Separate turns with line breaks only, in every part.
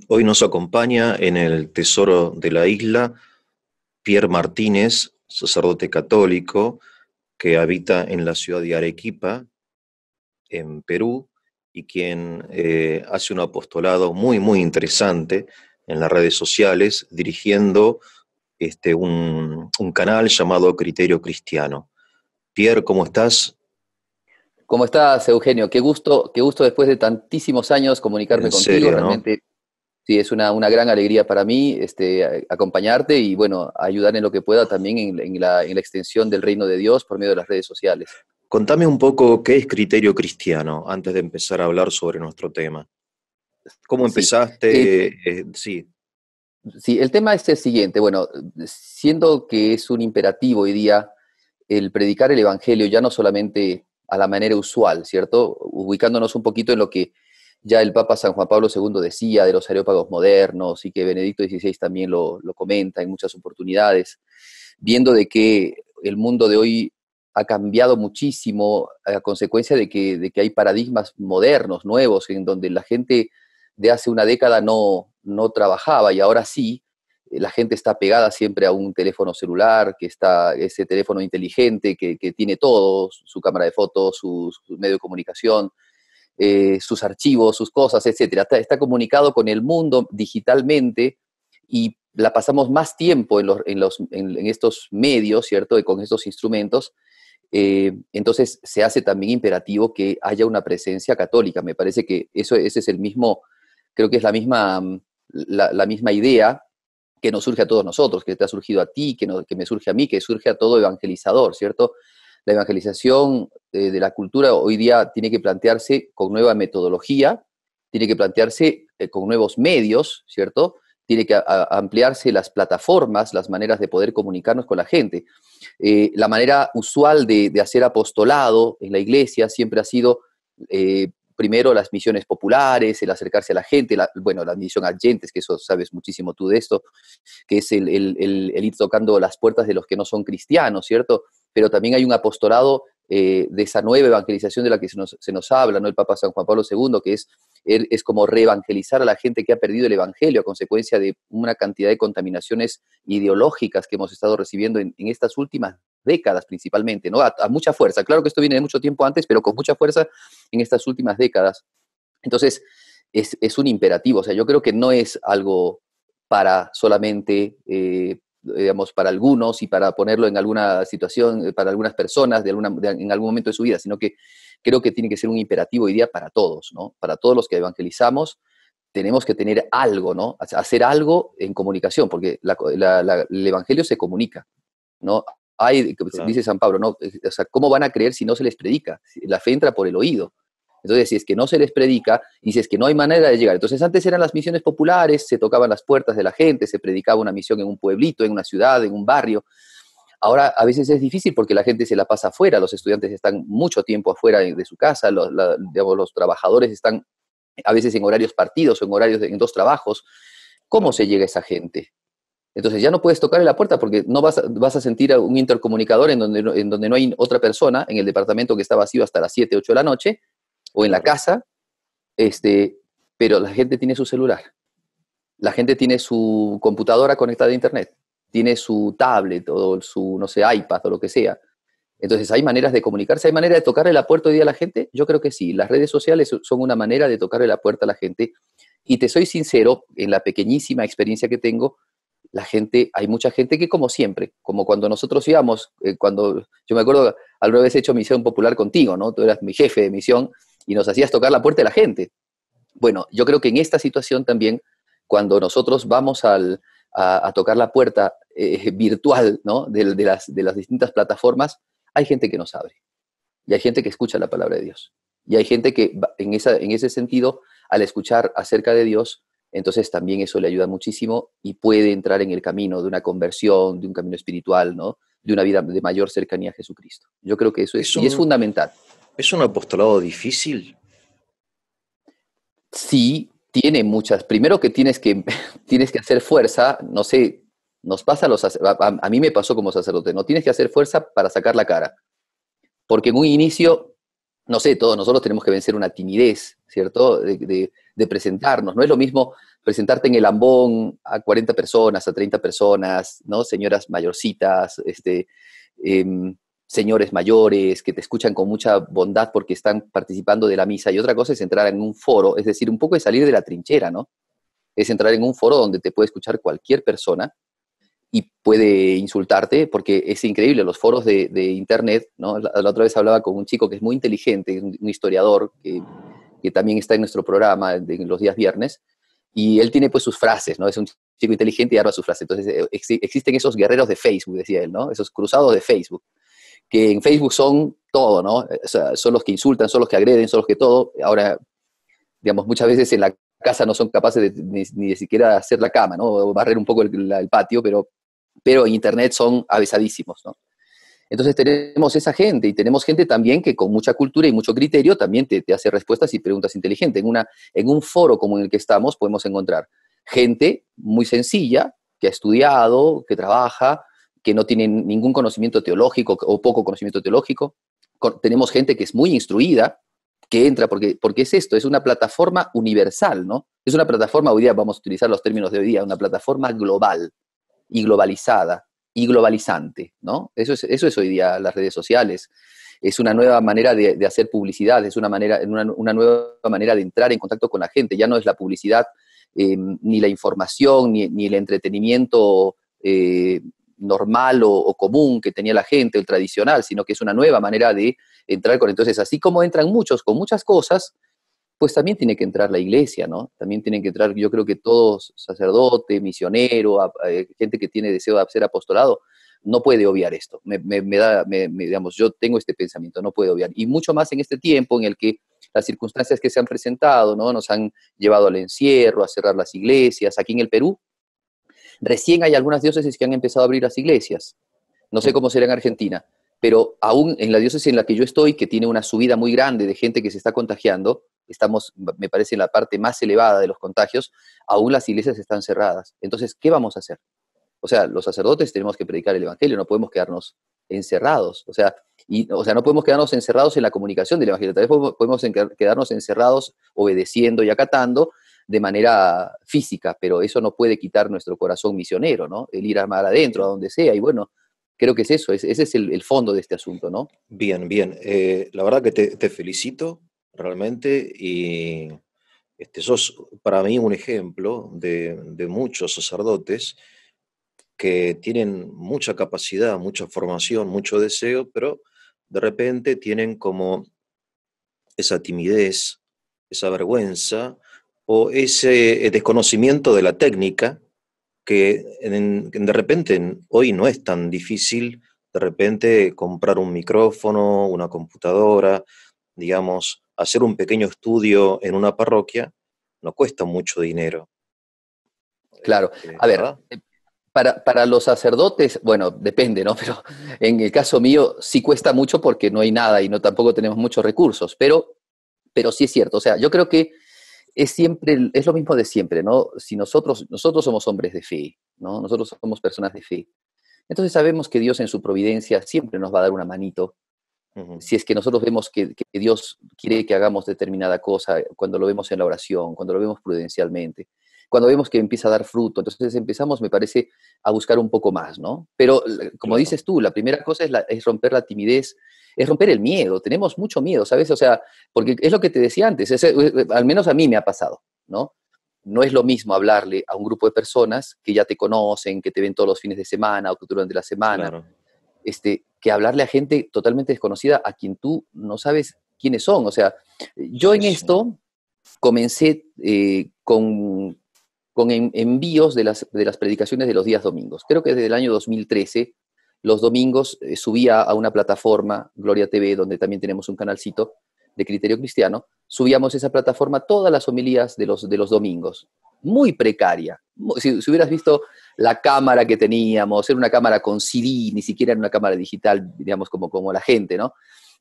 Hoy nos acompaña en el Tesoro de la Isla Pierre Martínez, sacerdote católico que habita en la ciudad de Arequipa, en Perú, y quien hace un apostolado muy, muy interesante en las redes sociales, dirigiendo un canal llamado Criterio Cristiano. Pierre, ¿cómo estás?
¿Cómo estás, Eugenio? Qué gusto después de tantísimos años comunicarme
En
contigo.
serio, ¿no?
Realmente sí, es una gran alegría para mí acompañarte y, bueno, ayudar en lo que pueda también en la extensión del reino de Dios por medio de las redes sociales.
Contame un poco qué es Criterio Cristiano antes de empezar a hablar sobre nuestro tema. ¿Cómo
Sí, eh,
empezaste? Sí.
sí, el tema es el siguiente. Bueno, siendo que es un imperativo hoy día el predicar el Evangelio ya no solamente a la manera usual, ¿cierto? Ubicándonos un poquito en lo que ya el Papa San Juan Pablo II decía de los areópagos modernos y que Benedicto XVI también lo comenta en muchas oportunidades, viendo de que el mundo de hoy ha cambiado muchísimo a consecuencia de que hay paradigmas modernos, nuevos, en donde la gente de hace una década no trabajaba y ahora sí, la gente está pegada siempre a un teléfono celular, que está ese teléfono inteligente que tiene todo, su cámara de fotos, su medio de comunicación, sus archivos, sus cosas, etcétera. Está comunicado con el mundo digitalmente y la pasamos más tiempo en estos medios, ¿cierto? Y con estos instrumentos. Entonces se hace también imperativo que haya una presencia católica. Me parece que ese es el mismo, creo que es la misma idea que nos surge a todos nosotros, que te ha surgido a ti, que me surge a mí, que surge a todo evangelizador, ¿cierto? La evangelización de la cultura hoy día tiene que plantearse con nueva metodología, tiene que plantearse con nuevos medios, ¿cierto? Tiene que ampliarse las plataformas, las maneras de poder comunicarnos con la gente. La manera usual de hacer apostolado en la iglesia siempre ha sido primero las misiones populares, el acercarse a la gente, bueno, la misión Adyentes, que eso sabes muchísimo tú de esto, que es el ir tocando las puertas de los que no son cristianos, ¿cierto? Pero también hay un apostolado de esa nueva evangelización de la que se nos habla, ¿no? El Papa San Juan Pablo II, que es como reevangelizar a la gente que ha perdido el evangelio a consecuencia de una cantidad de contaminaciones ideológicas que hemos estado recibiendo en estas últimas décadas principalmente, ¿no? A mucha fuerza. Claro que esto viene de mucho tiempo antes, pero con mucha fuerza en estas últimas décadas. Entonces, es un imperativo. O sea, yo creo que no es algo para solamente, digamos, para algunos y para ponerlo en alguna situación, para algunas personas en algún momento de su vida, sino que creo que tiene que ser un imperativo hoy día para todos, ¿no? Para todos los que evangelizamos, tenemos que tener algo, ¿no? Hacer algo en comunicación, porque el evangelio se comunica, ¿no?
Claro.
Dice San Pablo, ¿no? O sea, ¿cómo van a creer si no se les predica? La fe entra por el oído. Entonces, si es que no se les predica y si es que no hay manera de llegar. Entonces, antes eran las misiones populares, se tocaban las puertas de la gente, se predicaba una misión en un pueblito, en una ciudad, en un barrio. Ahora, a veces es difícil porque la gente se la pasa afuera, los estudiantes están mucho tiempo afuera de su casa, digamos, los trabajadores están a veces en horarios partidos o en horarios en dos trabajos. ¿Cómo
Claro.
se llega a esa gente? Entonces ya no puedes tocarle la puerta porque no vas a sentir a un intercomunicador en donde no hay otra persona, en el departamento que está vacío hasta las 7 8 de la noche, o en la
Claro.
casa, este, pero la gente tiene su celular, la gente tiene su computadora conectada a internet, tiene su tablet o su, no sé, iPad o lo que sea. Entonces, ¿hay maneras de comunicarse? ¿Hay manera de tocarle la puerta hoy día a la gente? Yo creo que sí. Las redes sociales son una manera de tocarle la puerta a la gente. Y te soy sincero, en la pequeñísima experiencia que tengo, hay mucha gente que como siempre, como cuando nosotros íbamos, cuando yo me acuerdo alguna vez he hecho misión popular contigo, ¿no? Tú eras mi jefe de misión y nos hacías tocar la puerta de la gente. Bueno, yo creo que en esta situación también, cuando nosotros vamos a tocar la puerta virtual, ¿no? De las distintas plataformas, hay gente que nos abre y hay gente que escucha la palabra de Dios. Y hay gente que en ese sentido, al escuchar acerca de Dios, entonces también eso le ayuda muchísimo y puede entrar en el camino de una conversión, de un camino espiritual, ¿no? De una vida de mayor cercanía a Jesucristo. Yo creo que eso
Es
y es
un,
fundamental.
es un apostolado difícil.
Sí, tiene muchas. Primero que tienes que hacer fuerza, no sé, nos pasa a mí me pasó como sacerdote, no tienes que hacer fuerza para sacar la cara, porque en un inicio no sé, todos nosotros tenemos que vencer una timidez, ¿cierto? De presentarnos. No es lo mismo presentarte en el ambón a 40 personas, a 30 personas, ¿no? Señoras mayorcitas, em, señores mayores que te escuchan con mucha bondad porque están participando de la misa. Y otra cosa es entrar en un foro, es decir, un poco de salir de la trinchera, ¿no? Es entrar en un foro donde te puede escuchar cualquier persona y puede insultarte, porque es increíble, los foros de Internet, ¿no? La otra vez hablaba con un chico que es muy inteligente, un historiador, que también está en nuestro programa de los días viernes, y él tiene pues sus frases, ¿no? Es un chico inteligente y arma sus frases. Entonces, existen esos guerreros de Facebook, decía él, ¿no? Esos cruzados de Facebook, que en Facebook son todo, ¿no? O sea, son los que insultan, son los que agreden, son los que todo. Ahora, digamos, muchas veces en la casa no son capaces ni de siquiera hacer la cama, ¿no? O barrer un poco el patio, pero en Internet son avesadísimos, ¿no? Entonces tenemos esa gente y tenemos gente también que con mucha cultura y mucho criterio también te hace respuestas y preguntas inteligentes. En un foro como en el que estamos podemos encontrar gente muy sencilla, que ha estudiado, que trabaja, que no tiene ningún conocimiento teológico o poco conocimiento teológico. Tenemos gente que es muy instruida, que entra, porque es esto, es una plataforma universal, ¿no? Es una plataforma, hoy día vamos a utilizar los términos de hoy día, una plataforma global y globalizada y globalizante, ¿no? Eso es hoy día las redes sociales. Es una nueva manera de hacer publicidad, es una nueva manera de entrar en contacto con la gente. Ya no es la publicidad, ni la información, ni el entretenimiento normal o común que tenía la gente, el tradicional, sino que es una nueva manera de entrar con. Entonces, así como entran muchos con muchas cosas, pues también tiene que entrar la iglesia, ¿no? También tienen que entrar, yo creo que todos, sacerdote, misionero, gente que tiene deseo de hacer apostolado, no puede obviar esto. Digamos, yo tengo este pensamiento, no puede obviar. Y mucho más en este tiempo en el que las circunstancias que se han presentado, ¿no? Nos han llevado al encierro, a cerrar las iglesias. Aquí en el Perú, recién hay algunas diócesis que han empezado a abrir las iglesias. No sé cómo será en Argentina, pero aún en la diócesis en la que yo estoy, que tiene una subida muy grande de gente que se está contagiando, estamos, me parece, en la parte más elevada de los contagios, aún las iglesias están cerradas. Entonces, ¿qué vamos a hacer? O sea, los sacerdotes tenemos que predicar el evangelio, no podemos quedarnos encerrados. O sea, no podemos quedarnos encerrados en la comunicación del evangelio, tal vez podemos quedarnos encerrados obedeciendo y acatando de manera física, pero eso no puede quitar nuestro corazón misionero, ¿no? El ir a mar adentro, a donde sea, y bueno, creo que es eso, ese es el fondo de este asunto, ¿no?
Bien, bien. La verdad que te felicito realmente y sos para mí un ejemplo de muchos sacerdotes que tienen mucha capacidad, mucha formación, mucho deseo, pero de repente tienen como esa timidez, esa vergüenza o ese desconocimiento de la técnica que de repente hoy no es tan difícil de repente comprar un micrófono, una computadora, digamos, hacer un pequeño estudio en una parroquia, no cuesta mucho dinero,
Claro. A ver,
¿verdad?
para los sacerdotes, bueno, depende, ¿no? Pero en el caso mío sí cuesta mucho porque no hay nada y no tampoco tenemos muchos recursos, pero sí es cierto. O sea, yo creo que es siempre, es lo mismo de siempre, ¿no? Si nosotros somos hombres de fe, ¿no? Nosotros somos personas de fe. Entonces sabemos que Dios en su providencia siempre nos va a dar una manito.
Ujú.
Si es que nosotros vemos que Dios quiere que hagamos determinada cosa, cuando lo vemos en la oración, cuando lo vemos prudencialmente, cuando vemos que empieza a dar fruto, entonces empezamos, me parece, a buscar un poco más, ¿no? Pero como
Claro,
dices tú, la primera cosa es romper la timidez, es romper el miedo. Tenemos mucho miedo, ¿sabes? O sea, porque es lo que te decía antes, al menos a mí me ha pasado, ¿no? No es lo mismo hablarle a un grupo de personas que ya te conocen, que te ven todos los fines de semana o que durante la semana,
claro.
que hablarle a gente totalmente desconocida a quien tú no sabes quiénes son. O sea, yo
Sí,
en
sí.
esto comencé con envíos de las predicaciones de los días domingos. Creo que desde el año 2013, los domingos subía a una plataforma, Gloria TV, donde también tenemos un canalcito de Criterio Cristiano, subíamos esa plataforma todas las homilías de los domingos. Muy precaria. Si hubieras visto la cámara que teníamos, era una cámara con CD, ni siquiera era una cámara digital, digamos, como la gente, ¿no?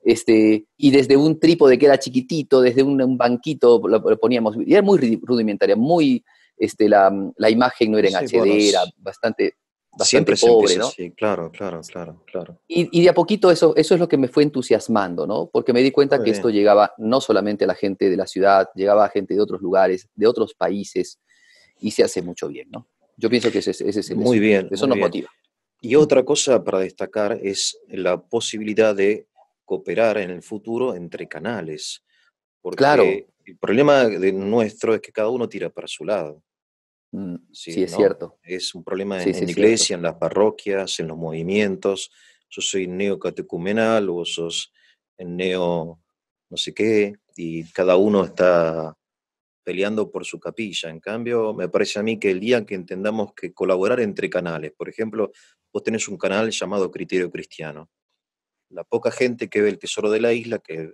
Y desde un trípode que era chiquitito, desde un banquito lo poníamos, y era muy rudimentaria, muy, la imagen no era en
Sí, bueno,
HD, era bastante. bastante
Siempre se
pobre,
empieza
¿no?
así, claro, claro, claro, claro.
Y de a poquito eso es lo que me fue entusiasmando, ¿no? Porque me di cuenta
Muy
que esto
bien,
llegaba no solamente a la gente de la ciudad, llegaba a gente de otros lugares, de otros países, y se hace mucho bien, ¿no? Yo pienso que ese es el
muy
eso.
bien,
Eso
muy
nos
bien.
motiva.
Y otra cosa para destacar es la posibilidad de cooperar en el futuro entre canales,
Claro,
porque el problema de nuestro es que cada uno tira para su lado,
sí
¿sí?
es
¿No?
cierto.
Es un problema
Sí, sí
en
es
la
cierto.
iglesia, en las parroquias, en los movimientos. Yo soy neocatecumenal, vos sos en neo no sé qué, y cada uno está peleando por su capilla. En cambio, me parece a mí que el día que entendamos que colaborar entre canales, por ejemplo, vos tenés un canal llamado Criterio Cristiano. La poca gente que ve el Tesoro de la Isla, que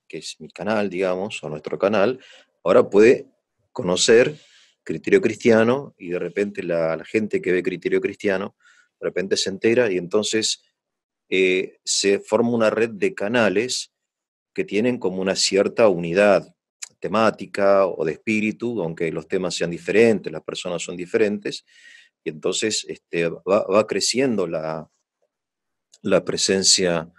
es mi canal, digamos, o nuestro canal, ahora puede conocer Criterio Cristiano y de repente la gente que ve Criterio Cristiano, de repente se entera y entonces se forma una red de canales que tienen como una cierta unidad temática o de espíritu, aunque los temas sean diferentes, las personas son diferentes, y entonces va creciendo la presencia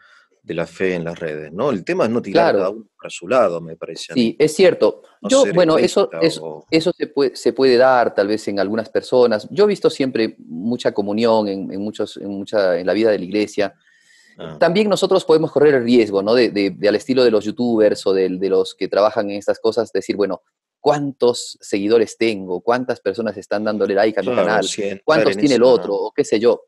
de la fe en las redes, ¿no? El tema es no tirar cada
Claro,
uno para su lado, me parece a
sí,
mí,
es cierto.
no
Yo,
ser
bueno,
egoísta o...
eso se puede dar tal vez en algunas personas. Yo he visto siempre mucha comunión en la vida de la iglesia.
ah,
También nosotros podemos correr el riesgo, ¿no? De al estilo de los youtubers o de los que trabajan en estas cosas, decir, bueno, ¿cuántos seguidores tengo? ¿Cuántas personas están dándole like a mi
claro,
canal?
si entrar
¿Cuántos
en
tiene el
esa...
otro? O qué sé yo.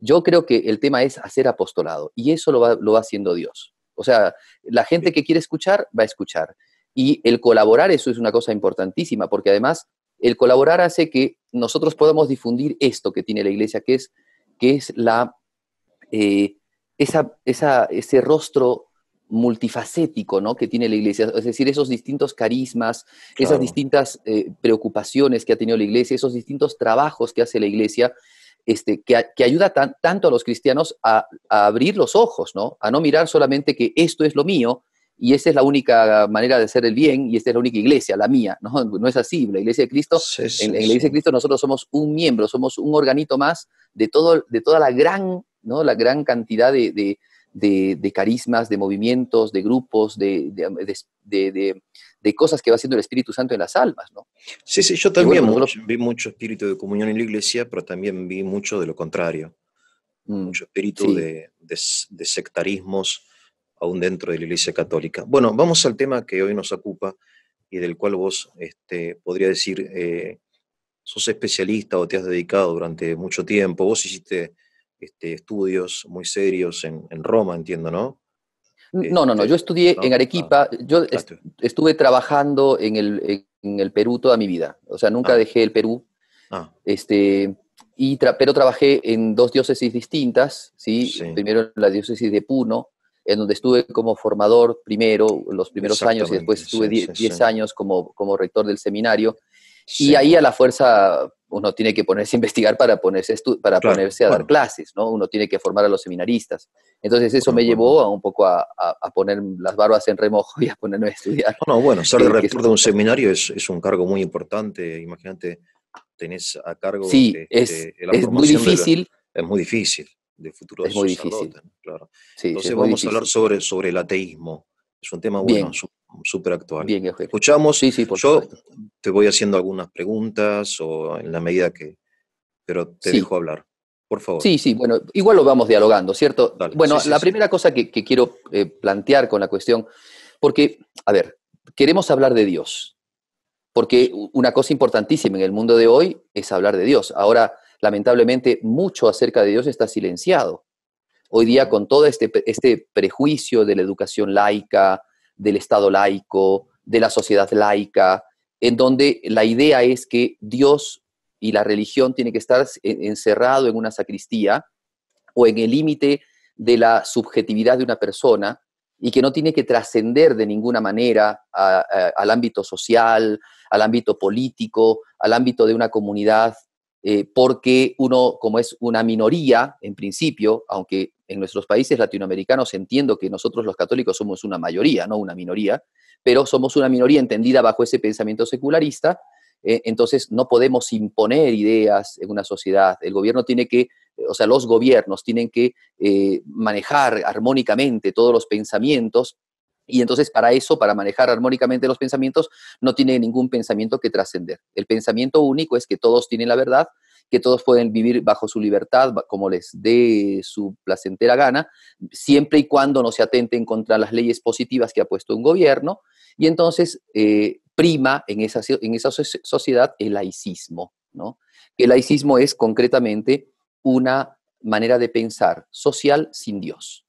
Yo creo que el tema es hacer apostolado y eso lo va haciendo Dios. O sea, la gente
Bien,
que quiere escuchar va a escuchar. Y el colaborar, eso es una cosa importantísima, porque además el colaborar hace que nosotros podamos difundir esto que tiene la iglesia, que es eh, ese rostro multifacético, ¿no? Que tiene la iglesia, es decir, esos distintos carismas, esas
claro.
distintas preocupaciones que ha tenido la iglesia, esos distintos trabajos que hace la iglesia, que ayuda tanto a los cristianos a abrir los ojos, ¿no? A no mirar solamente que esto es lo mío y esa es la única manera de hacer el bien y esta es la única iglesia, la mía, ¿no? No es así. La iglesia de Cristo,
Sí,
en
sí,
la
sí.
iglesia de Cristo nosotros somos un miembro, somos un organito más de toda la gran, ¿no? La gran cantidad de carismas, de movimientos, de grupos, de cosas que va haciendo el Espíritu Santo en las almas, ¿no?
Sí, sí, yo
Que bueno,
también
nosotros,
vi mucho espíritu de comunión en la iglesia, pero también vi mucho de lo contrario, mucho espíritu
sí,
de sectarismos aún dentro de la iglesia católica. Bueno, vamos al tema que hoy nos ocupa y del cual vos podría decir, sos especialista o te has dedicado durante mucho tiempo. Vos hiciste estudios muy serios en Roma, entiendo, ¿no?
no, no, no, yo
Este,
estudié en
¿No? Ah,
Arequipa, yo
ah, tú-
estuve trabajando en el Perú toda mi vida, o sea, nunca
ah,
dejé el Perú,
ah,
este, pero trabajé en dos diócesis distintas, ¿sí?
sí,
Primero en la diócesis de Puno, en donde estuve como formador primero, los primeros años, y después
exactamente,
estuve
sí, sí, sí.
10 años como rector del seminario. Y
Sí,
ahí a la fuerza uno tiene que ponerse a investigar para
claro,
ponerse a dar
bueno,
clases, ¿no? Uno tiene que formar a los seminaristas. Entonces eso
bueno,
me
bueno.
llevó a un poco a poner las barbas en remojo y a ponerme a estudiar,
No, no, bueno, ser de
que es
rector de
otra
un
cosa.
seminario es un cargo muy importante. Imagínate, tenés a cargo
Sí,
la
es muy
formación de los...
difícil,
Es muy difícil, de futuros
es muy difícil.
sacerdotes, ¿no? Claro.
Sí, sí, es
Entonces
muy
vamos a hablar
difícil.
sobre el ateísmo. Es un tema, bueno,
Bien,
súper actual.
bien,
Te
Eugenio.
escuchamos,
Sí, sí, por
yo
supuesto.
te voy haciendo algunas preguntas o en la medida que... Pero te dejo
Sí,
hablar, por favor.
sí, sí, bueno, igual lo vamos dialogando, ¿cierto?
Dale, sí,
Bueno,
sí,
la
sí.
primera cosa que quiero plantear con la cuestión, porque, a ver, queremos hablar de Dios, porque una cosa importantísima en el mundo de hoy es hablar de Dios. Ahora, lamentablemente, mucho acerca de Dios está silenciado. Hoy día,
Ujú.
con todo este prejuicio de la educación laica, del Estado laico, de la sociedad laica, en donde la idea es que Dios y la religión tiene que estar encerrado en una sacristía o en el límite de la subjetividad de una persona y que no tiene que trascender de ninguna manera al ámbito social, al ámbito político, al ámbito de una comunidad, porque uno, como es una minoría, en principio, aunque en nuestros países latinoamericanos entiendo que nosotros los católicos somos una mayoría, no una minoría, pero somos una minoría entendida bajo ese pensamiento secularista, Entonces no podemos imponer ideas en una sociedad. El gobierno tiene que, o sea, los gobiernos tienen que manejar armónicamente todos los pensamientos. Y entonces para eso, para manejar armónicamente los pensamientos, no tiene ningún pensamiento que trascender. El pensamiento único es que todos tienen la verdad, que todos pueden vivir bajo su libertad, como les dé su placentera gana, siempre y cuando no se atenten contra las leyes positivas que ha puesto un gobierno. Y entonces prima en esa sociedad el laicismo, ¿no? El laicismo es concretamente una manera de pensar social sin Dios,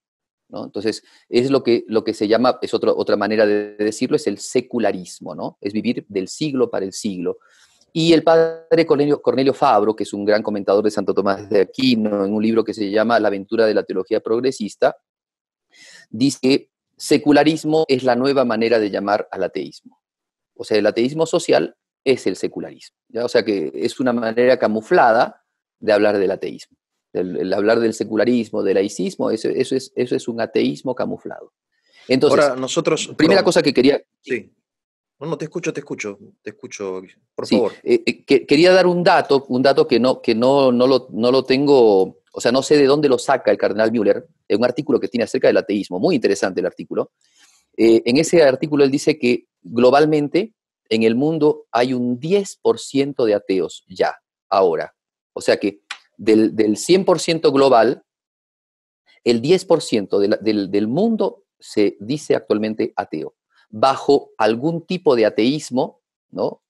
¿no? Entonces, es lo que se llama, es otra manera de decirlo, es el secularismo, ¿no? Es vivir del siglo para el siglo. Y el padre Cornelio Fabro, que es un gran comentador de Santo Tomás de Aquino, en un libro que se llama La aventura de la teología progresista, dice que secularismo es la nueva manera de llamar al ateísmo. O sea, el ateísmo social es el secularismo, ¿ya? O sea que es una manera camuflada de hablar del ateísmo. El hablar del secularismo, del laicismo, eso es un ateísmo camuflado. Entonces,
Ahora, nosotros,
primera
perdón,
cosa que quería...
sí. No, te escucho, por
Sí,
favor.
quería dar un dato que no lo tengo, o sea, no sé de dónde lo saca el cardenal Müller, en un artículo que tiene acerca del ateísmo, muy interesante el artículo. En ese artículo él dice que globalmente en el mundo hay un 10% de ateos ya, ahora. O sea que del 100% global, el 10% del mundo se dice actualmente ateo, bajo algún tipo de ateísmo, ¿no?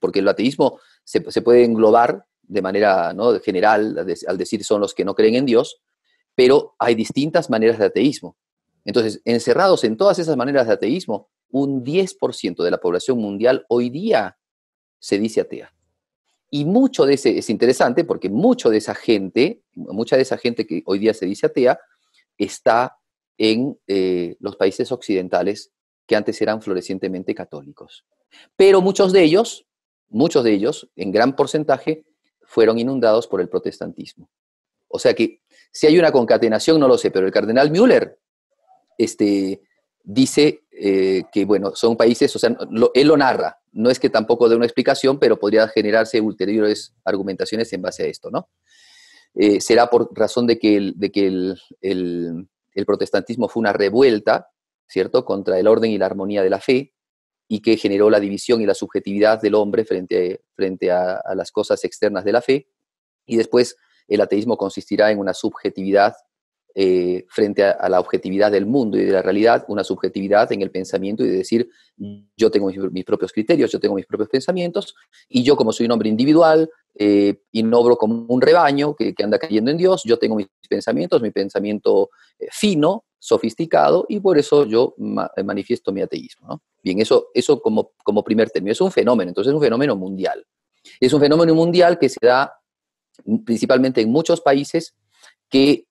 Porque el ateísmo se puede englobar de manera, ¿no?, general, al decir son los que no creen en Dios, pero hay distintas maneras de ateísmo. Entonces, encerrados en todas esas maneras de ateísmo, un 10% de la población mundial hoy día se dice atea. Y mucho de ese, es interesante porque mucha de esa gente que hoy día se dice atea, está en los países occidentales que antes eran florecientemente católicos. Pero muchos de ellos, en gran porcentaje, fueron inundados por el protestantismo. O sea que si hay una concatenación, no lo sé, pero el cardenal Müller dice que, bueno, son países, o sea, él lo narra, no es que tampoco dé una explicación, pero podría generarse ulteriores argumentaciones en base a esto, ¿no? Será por razón de que el protestantismo fue una revuelta, ¿cierto?, contra el orden y la armonía de la fe, y que generó la división y la subjetividad del hombre frente a las cosas externas de la fe, y después el ateísmo consistirá en una subjetividad frente a la objetividad del mundo y de la realidad, una subjetividad en el pensamiento y de decir, yo tengo mis propios criterios, yo tengo mis propios pensamientos, y yo como soy un hombre individual y no obro como un rebaño que anda creyendo en Dios, yo tengo mis pensamientos, mi pensamiento fino, sofisticado, y por eso yo manifiesto mi ateísmo, ¿no? Bien, eso como primer término, es un fenómeno, entonces es un fenómeno mundial. Es un fenómeno mundial que se da principalmente en muchos países que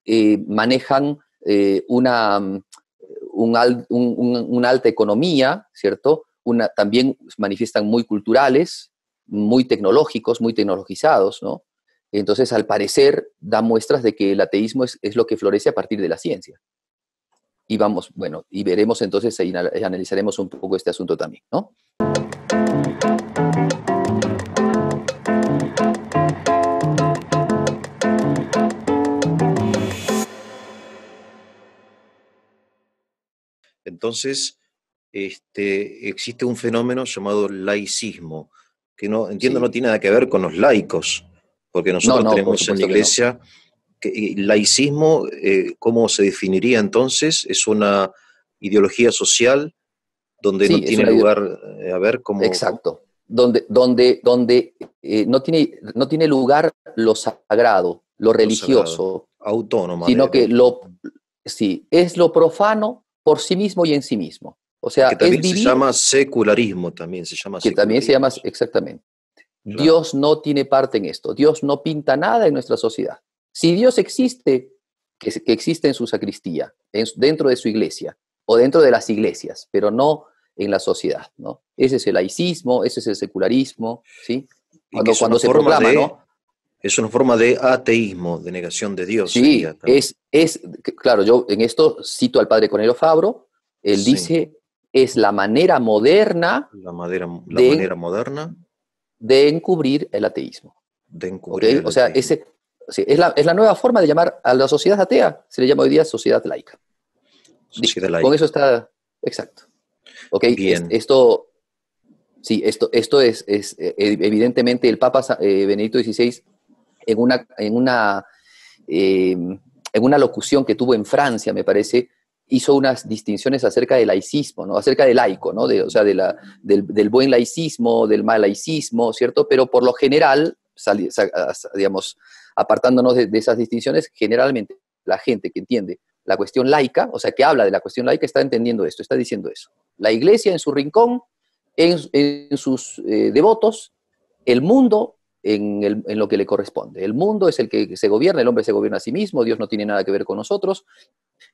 manejan una alta economía, ¿cierto? También manifiestan muy culturales, muy tecnológicos, muy tecnologizados, ¿no? Entonces, al parecer, da muestras de que el ateísmo es lo que florece a partir de la ciencia. Y bueno, y veremos entonces, y analizaremos un poco este asunto también, ¿no?
Entonces, existe un fenómeno llamado laicismo, que no entiendo no
Sí.
tiene nada que ver con los laicos, porque nosotros
No, por
tenemos en la
supuesto que no.
iglesia laicismo, ¿cómo se definiría entonces? ¿Es una ideología social donde no
Sí, es
tiene
una idea.
lugar, a ver, cómo
Exacto. Donde no tiene lugar lo sagrado, lo
lo sagrado?
religioso,
Autónoma
sino que
de-
sí, es lo profano por sí mismo y en sí mismo. O
y que
sea, es
también se
vivir,
llama secularismo, también se llama
que también se llama
secularismo.
exactamente.
Claro.
Dios no tiene parte en esto. Dios no pinta nada en nuestra sociedad. Si Dios existe, que existe en su sacristía, dentro de su iglesia o dentro de las iglesias, pero no en la sociedad, ¿no? Ese es el laicismo, ese es el secularismo, ¿sí?
Y que
Cuando se proclama, ¿no?
es una forma de ateísmo, de negación de Dios sería
Sí,
también.
claro, yo en esto cito al padre Cornelio Fabro, él
Sí,
dice, es la manera moderna
la
de
manera moderna
de encubrir el ateísmo.
De
¿Ok?
encubrir el
O sea,
ateísmo.
sí, es la nueva forma de llamar a la sociedad atea. Se le llama hoy día sociedad laica.
Sociedad
Listo. Con eso
laica.
está exacto. ¿Ok?
Bien.
Esto, sí, esto evidentemente el Papa Benedicto XVI eh, en una locución que tuvo en Francia, me parece, hizo unas distinciones acerca del laicismo, ¿no? Acerca del laico, ¿no? O sea, del buen laicismo, del mal laicismo, ¿cierto? Pero por lo general, digamos, apartándonos de esas distinciones, generalmente la gente que entiende la cuestión laica, o sea, que habla de la cuestión laica, está entendiendo esto, está diciendo eso. La iglesia en su rincón, en sus devotos, el mundo en lo que le corresponde. El mundo es el que se gobierna, el hombre se gobierna a sí mismo, Dios no tiene nada que ver con nosotros,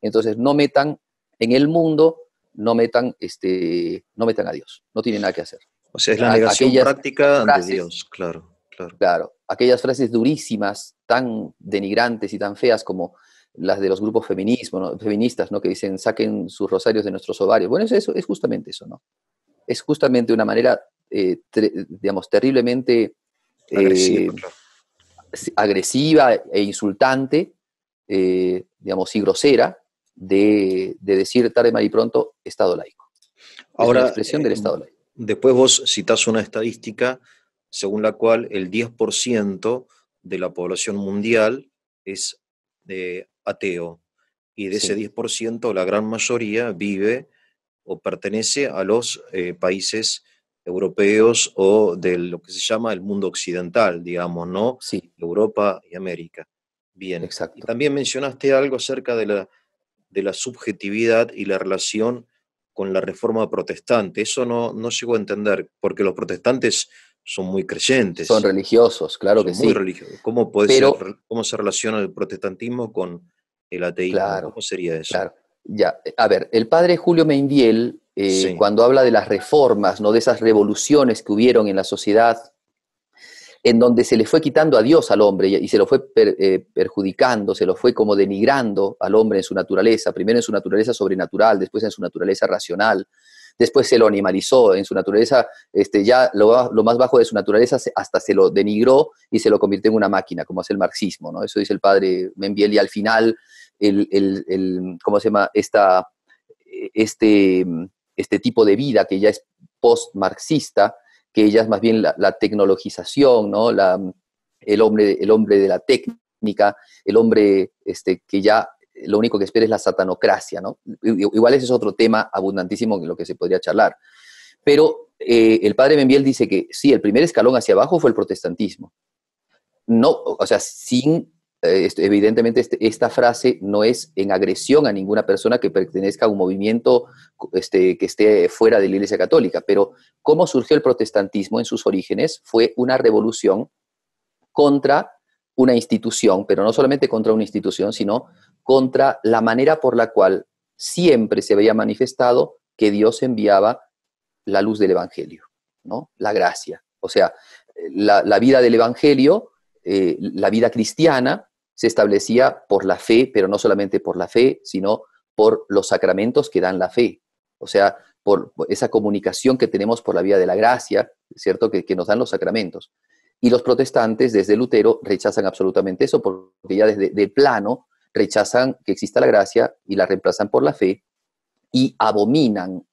entonces no metan en el mundo, no metan a Dios, no tiene nada que hacer.
O sea, es la negación
Aquellas
práctica de
frases,
Dios, claro, claro.
claro, aquellas frases durísimas, tan denigrantes y tan feas como las de los grupos feministas, ¿no? Que dicen, saquen sus rosarios de nuestros ovarios. Bueno, es justamente eso, ¿no? Es justamente una manera, digamos, terriblemente
Agresiva,
eh,
claro.
agresiva e insultante, digamos, y grosera de decir tarde, mal y pronto Estado laico. Es una
Ahora,
expresión del Estado laico.
después vos citás una estadística según la cual el 10% de la población mundial es ateo, y de ese
Sí,
10% la gran mayoría vive o pertenece a los países europeos o de lo que se llama el mundo occidental, digamos, ¿no?
sí,
Europa y América. Bien. Y
exacto.
también mencionaste algo acerca de la subjetividad y la relación con la reforma protestante. Eso no llego a entender, porque los protestantes son muy
Son
creyentes,
religiosos, claro que
son muy
sí,
religiosos. ¿Cómo puede ser,
pero
cómo se relaciona el protestantismo con el ateísmo?
claro,
¿Cómo sería eso?
claro. Ya, a ver, el padre Julio Mainviel,
Sí,
cuando habla de las reformas, ¿no? De esas revoluciones que hubieron en la sociedad, en donde se le fue quitando a Dios al hombre y se lo fue perjudicando, se lo fue como denigrando al hombre en su naturaleza, primero en su naturaleza sobrenatural, después en su naturaleza racional, después se lo animalizó, en su naturaleza, ya lo más bajo de su naturaleza hasta se lo denigró y se lo convirtió en una máquina, como hace el marxismo, ¿no? Eso dice el padre Membiel, y al final, ¿cómo se llama? Este, este tipo de vida que ya es post-marxista, que ya es más bien la tecnologización, ¿no? El hombre de la técnica, el hombre que ya lo único que espera es la satanocracia, ¿no? Igual ese es otro tema abundantísimo en lo que se podría charlar. Pero el padre Membiel dice que sí, el primer escalón hacia abajo fue el protestantismo. No, o sea, evidentemente esta frase no es en agresión a ninguna persona que pertenezca a un movimiento que esté fuera de la Iglesia Católica, pero cómo surgió el protestantismo en sus orígenes fue una revolución contra una institución, pero no solamente contra una institución, sino contra la manera por la cual siempre se había manifestado que Dios enviaba la luz del Evangelio, ¿no? La gracia. O sea, la vida del Evangelio, la vida cristiana, se establecía por la fe, pero no solamente por la fe, sino por los sacramentos que dan la fe. O sea, por esa comunicación que tenemos por la vía de la gracia, ¿cierto? Que nos dan los sacramentos. Y los protestantes, desde Lutero, rechazan absolutamente eso, porque ya desde de plano rechazan que exista la gracia y la reemplazan por la fe, y abominan,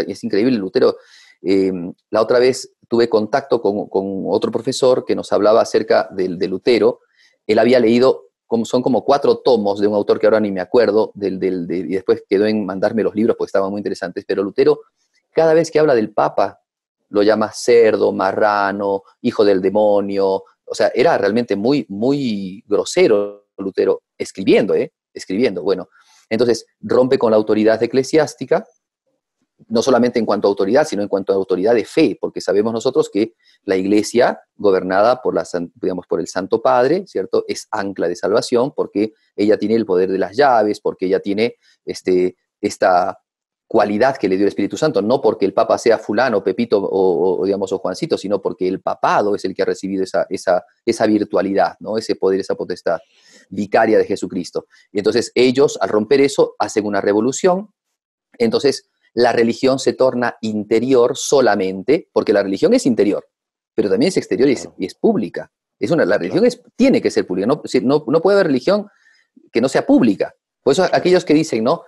es increíble, Lutero. Eh, la otra vez tuve contacto con otro profesor que nos hablaba acerca de Lutero. Él había leído, son como 4 tomos de un autor que ahora ni me acuerdo, y después quedó en mandarme los libros porque estaban muy interesantes, pero Lutero, cada vez que habla del Papa, lo llama cerdo, marrano, hijo del demonio. O sea, era realmente muy, muy grosero Lutero, escribiendo, ¿eh? Escribiendo. Bueno, entonces rompe con la autoridad eclesiástica, no solamente en cuanto a autoridad, sino en cuanto a autoridad de fe, porque sabemos nosotros que la iglesia, gobernada por, digamos, por el Santo Padre, ¿cierto?, es ancla de salvación, porque ella tiene el poder de las llaves, porque ella tiene esta cualidad que le dio el Espíritu Santo, no porque el Papa sea fulano, Pepito digamos, o Juancito, sino porque el papado es el que ha recibido esa virtualidad, ¿no?, ese poder, esa potestad vicaria de Jesucristo. Y entonces ellos, al romper eso, hacen una revolución. Entonces la religión se torna interior solamente, porque la religión es interior. pero también es exterior
claro,
y es pública. La religión
claro.
tiene que ser pública, no puede haber religión que no sea pública. Por eso
Claro.
aquellos que dicen, ¿no?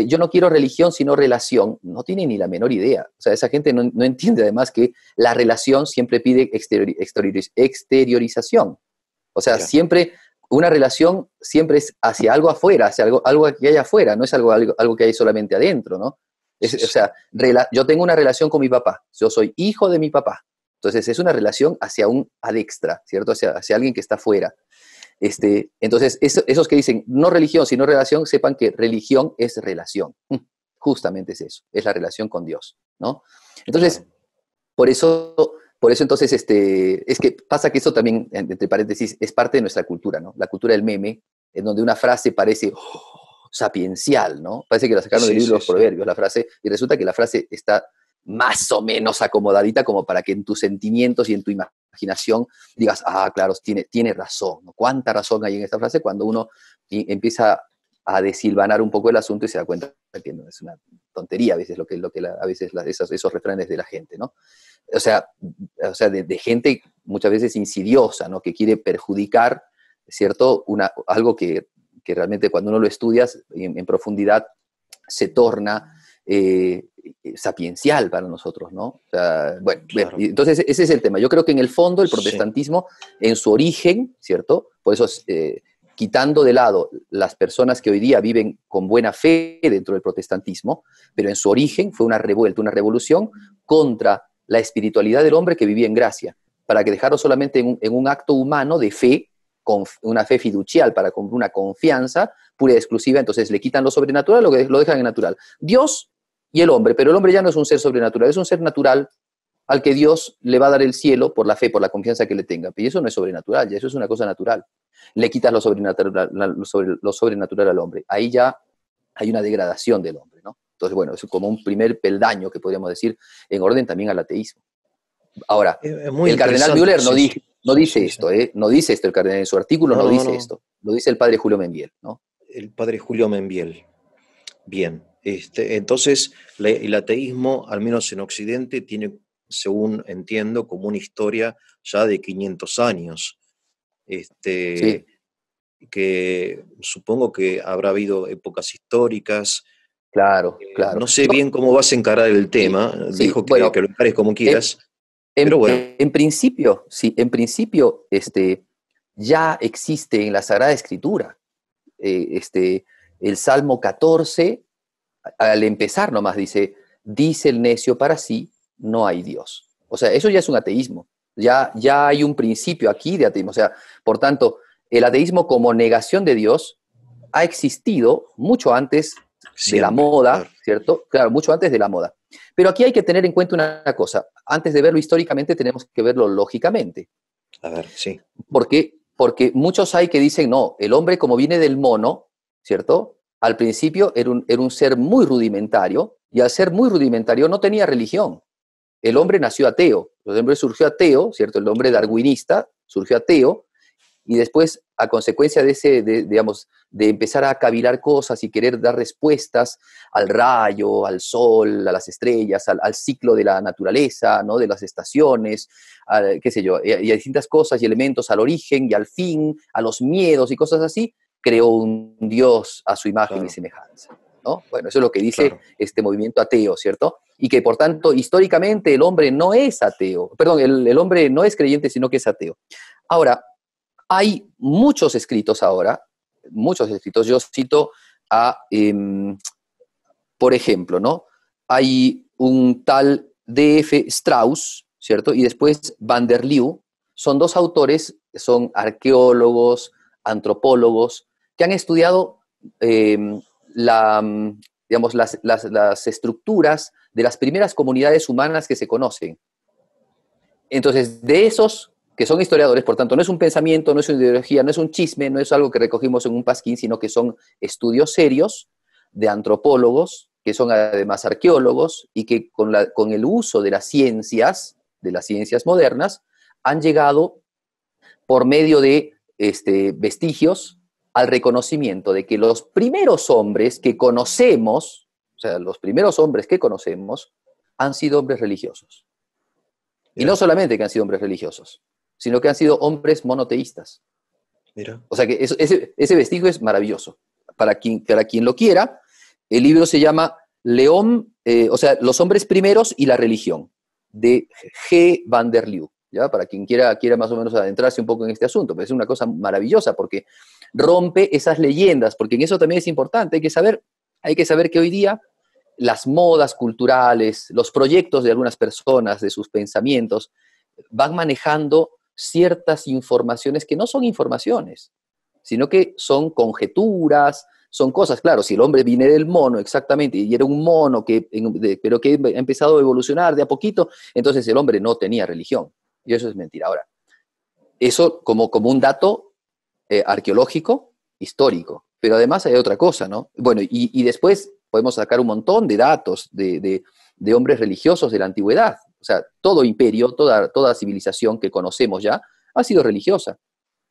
Yo no quiero religión sino relación, no tienen ni la menor idea. O sea, esa gente no entiende además que la relación siempre pide exteriorización. O sea,
Mira,
siempre, una relación siempre es hacia algo afuera, hacia algo que hay afuera, no es algo que hay solamente adentro, ¿no?
sí,
O
sí,
sea, yo tengo una relación con mi papá, yo soy hijo de mi papá. Entonces es una relación hacia un ad extra, ¿cierto? Hacia alguien que está afuera. Entonces, esos que dicen no religión, sino relación, sepan que religión es relación. Justamente es eso, es la relación con Dios, ¿no? Entonces,
claro.
por eso entonces, es que pasa que eso también, entre paréntesis, es parte de nuestra cultura, ¿no? La cultura del meme, en donde una frase parece sapiencial, ¿no? Parece que la sacaron del
Sí,
libro de
sí,
los
sí.
proverbios, la frase, y resulta que la frase está más o menos acomodadita como para que en tus sentimientos y en tu imaginación digas, ah, claro, tiene razón, ¿no? ¿Cuánta razón hay en esta frase? Cuando uno empieza a desilvanar un poco el asunto y se da cuenta que no es una tontería a veces a veces esos refranes de la gente, ¿no? O sea, de gente muchas veces insidiosa, ¿no? Que quiere perjudicar, ¿cierto? Algo que realmente cuando uno lo estudia en profundidad se torna sapiencial para nosotros, ¿no? O sea, bueno,
Claro.
entonces ese es el tema. Yo creo que en el fondo el
Sí,
protestantismo, en su origen, ¿cierto? Por eso quitando de lado las personas que hoy día viven con buena fe dentro del protestantismo, pero en su origen fue una revuelta, una revolución contra la espiritualidad del hombre que vivía en gracia, para que dejarlo solamente en un acto humano de fe, con una fe fiducial, para con una confianza pura y exclusiva. Entonces le quitan lo sobrenatural, lo dejan en natural. Dios y el hombre, pero el hombre ya no es un ser sobrenatural, es un ser natural al que Dios le va a dar el cielo por la fe, por la confianza que le tenga. Y eso no es sobrenatural, ya eso es una cosa natural. Le quitas lo sobrenatural al hombre. Ahí ya hay una degradación del hombre, ¿no? Entonces, bueno, es como un primer peldaño que podríamos decir en orden también al ateísmo. Ahora,
es muy
el cardenal
interesante.
Müller
Sí, sí,
no dice
sí, sí.
esto, ¿eh? No dice esto el cardenal en su artículo,
No,
no
no,
dice
no.
esto. Lo dice el padre Julio Membiel, ¿no?
El padre Julio Membiel. Bien. Entonces, el ateísmo, al menos en Occidente, tiene, según entiendo, como una historia ya de 500 años.
Sí,
Este, que supongo que habrá habido épocas históricas.
claro, claro.
No sé bien cómo vas a encarar el
Sí,
tema,
sí.
dejo que
Bueno,
lo encares como
en,
quieras, pero bueno,
en principio, sí, en principio, ya existe en la Sagrada Escritura, el Salmo 14, al empezar nomás dice el necio para sí, no hay Dios. O sea, eso ya es un ateísmo. Ya hay un principio aquí de ateísmo. O sea, por tanto, el ateísmo como negación de Dios ha existido mucho antes de la
siempre, claro.
moda, ¿cierto? Claro, mucho antes de la moda. Pero aquí hay que tener en cuenta una cosa. Antes de verlo históricamente, tenemos que verlo lógicamente.
A ver, sí,
Porque muchos hay que dicen, no, el hombre como viene del mono, ¿cierto? Al principio era un ser muy rudimentario y al ser muy rudimentario no tenía religión. El
claro,
hombre nació ateo, el hombre surgió ateo, ¿cierto? El hombre
claro,
darwinista surgió ateo y después, a consecuencia digamos, de empezar a cavilar cosas y querer dar respuestas al rayo, al sol, a las estrellas, al ciclo de la naturaleza, ¿no? De las estaciones, qué sé yo, y a distintas cosas y elementos, al origen y al fin, a los miedos y cosas así, creó un Dios a su imagen y
claro,
semejanza, ¿no? Bueno, eso es lo que dice
claro.
este movimiento ateo, ¿cierto? Y que por tanto, históricamente el hombre no es ateo, perdón, el hombre no es creyente, sino que es ateo. Ahora, hay muchos escritos ahora, muchos escritos. Yo cito por ejemplo, ¿no? Hay un tal D.F. Strauss, ¿cierto? Y después Van der Leeuw. Son dos autores, son arqueólogos, antropólogos, que han estudiado eh, la, digamos, las estructuras de las primeras comunidades humanas que se conocen. Entonces, de esos que son historiadores, por tanto, no es un pensamiento, no es una ideología, no es un chisme, no es algo que recogimos en un pasquín, sino que son estudios serios de antropólogos, que son además arqueólogos, y que con el uso de las ciencias modernas, han llegado por medio de vestigios al reconocimiento de que los primeros hombres que conocemos, o sea, los primeros hombres que conocemos, han sido hombres religiosos. Y no
Mira,
solamente que han sido hombres religiosos, sino que han sido hombres monoteístas.
mira.
O sea que ese vestigio es maravilloso. Para quien lo quiera, el libro se llama León, o sea, Los hombres primeros y la religión, de G. van der Leeuw. ¿Ya? Para quien quiera más o menos adentrarse un poco en este asunto, pero es una cosa maravillosa porque rompe esas leyendas, porque en eso también es importante, hay que saber que hoy día las modas culturales, los proyectos de algunas personas, de sus pensamientos, van manejando ciertas informaciones que no son informaciones, sino que son conjeturas, son cosas, claro, si el hombre viene del mono exactamente, y era un mono pero que ha empezado a evolucionar de a poquito, entonces el hombre no tenía religión. Y eso es mentira. Ahora, eso como un dato arqueológico, histórico. Pero además hay otra cosa, ¿no? Bueno, y después podemos sacar un montón de datos de hombres religiosos de la antigüedad. O sea, todo imperio, toda civilización que conocemos ya, ha sido religiosa.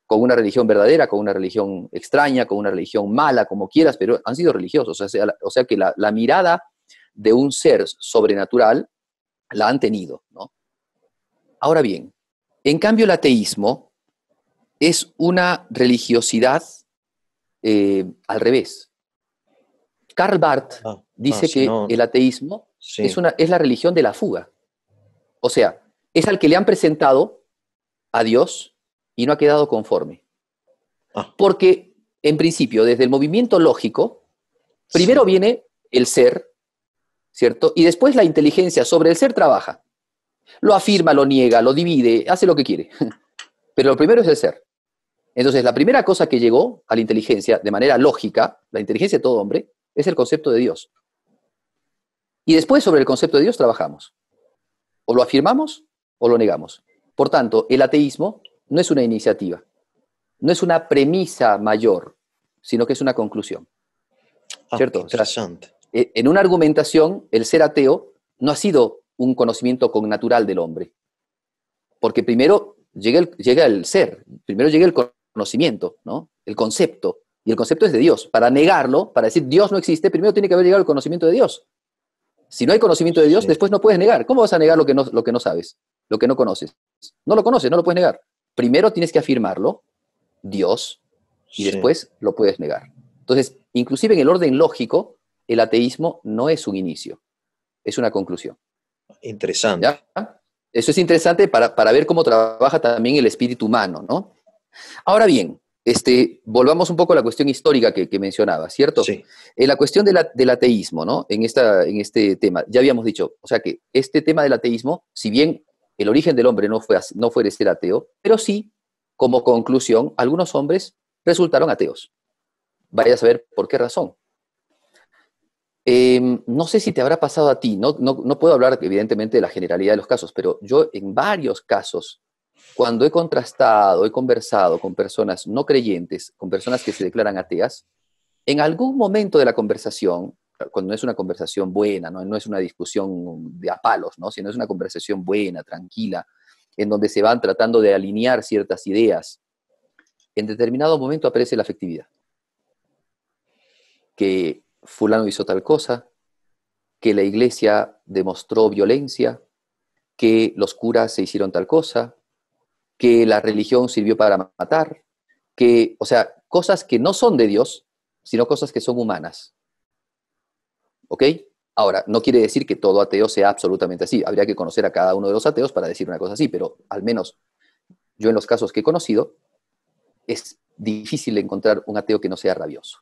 Con una religión verdadera, con una religión extraña, con una religión mala, como quieras, pero han sido religiosos. O sea que la mirada de un ser sobrenatural la han tenido, ¿no? Ahora bien, en cambio el ateísmo es una religiosidad al revés. Karl Barth dice
Si
que
no,
el ateísmo
sí.
es la religión de la fuga. O sea, es al que le han presentado a Dios y no ha quedado conforme.
Ah,
Porque, en principio, desde el movimiento lógico, primero
sí,
viene el ser, ¿cierto? Y después la inteligencia sobre el ser trabaja. Lo afirma, lo niega, lo divide, hace lo que quiere. Pero lo primero es el ser. Entonces, la primera cosa que llegó a la inteligencia de manera lógica, la inteligencia de todo hombre, es el concepto de Dios. Y después sobre el concepto de Dios trabajamos. O lo afirmamos o lo negamos. Por tanto, el ateísmo no es una iniciativa, no es una premisa mayor, sino que es una conclusión.
qué
¿Cierto? O sea,
interesante.
en una argumentación, el ser ateo no ha sido un conocimiento connatural del hombre, porque primero llega el ser, primero llega el conocimiento, ¿no? El concepto, y el concepto es de Dios. Para negarlo, para decir Dios no existe, primero tiene que haber llegado el conocimiento de Dios. Si no hay conocimiento de Dios,
Sí,
después no puedes negar. ¿Cómo vas a negar lo que no sabes, lo que no conoces? No lo conoces, no lo puedes negar. Primero tienes que afirmarlo, Dios, y
sí.
después lo puedes negar. Entonces, inclusive en el orden lógico, el ateísmo no es un inicio, es una conclusión.
Interesante.
¿Ya? Eso es interesante para ver cómo trabaja también el espíritu humano, ¿no? Ahora bien, volvamos un poco a la cuestión histórica que mencionaba, ¿cierto?
Sí,
En la cuestión del ateísmo, ¿no? En este tema, ya habíamos dicho, o sea que este tema del ateísmo, si bien el origen del hombre no fue de ser ateo, pero sí, como conclusión, algunos hombres resultaron ateos. Vaya a saber por qué razón. No sé si te habrá pasado a ti, no puedo hablar evidentemente de la generalidad de los casos, pero yo en varios casos, cuando he contrastado, he conversado con personas no creyentes, con personas que se declaran ateas, en algún momento de la conversación, cuando no es una conversación buena, no es una discusión de a palos, ¿no? Sino es una conversación buena, tranquila, en donde se van tratando de alinear ciertas ideas, en determinado momento aparece la afectividad, que fulano hizo tal cosa, que la iglesia demostró violencia, que los curas se hicieron tal cosa, que la religión sirvió para matar, o sea, cosas que no son de Dios, sino cosas que son humanas. ¿Ok? Ahora, no quiere decir que todo ateo sea absolutamente así. Habría que conocer a cada uno de los ateos para decir una cosa así, pero al menos yo en los casos que he conocido, es difícil encontrar un ateo que no sea rabioso.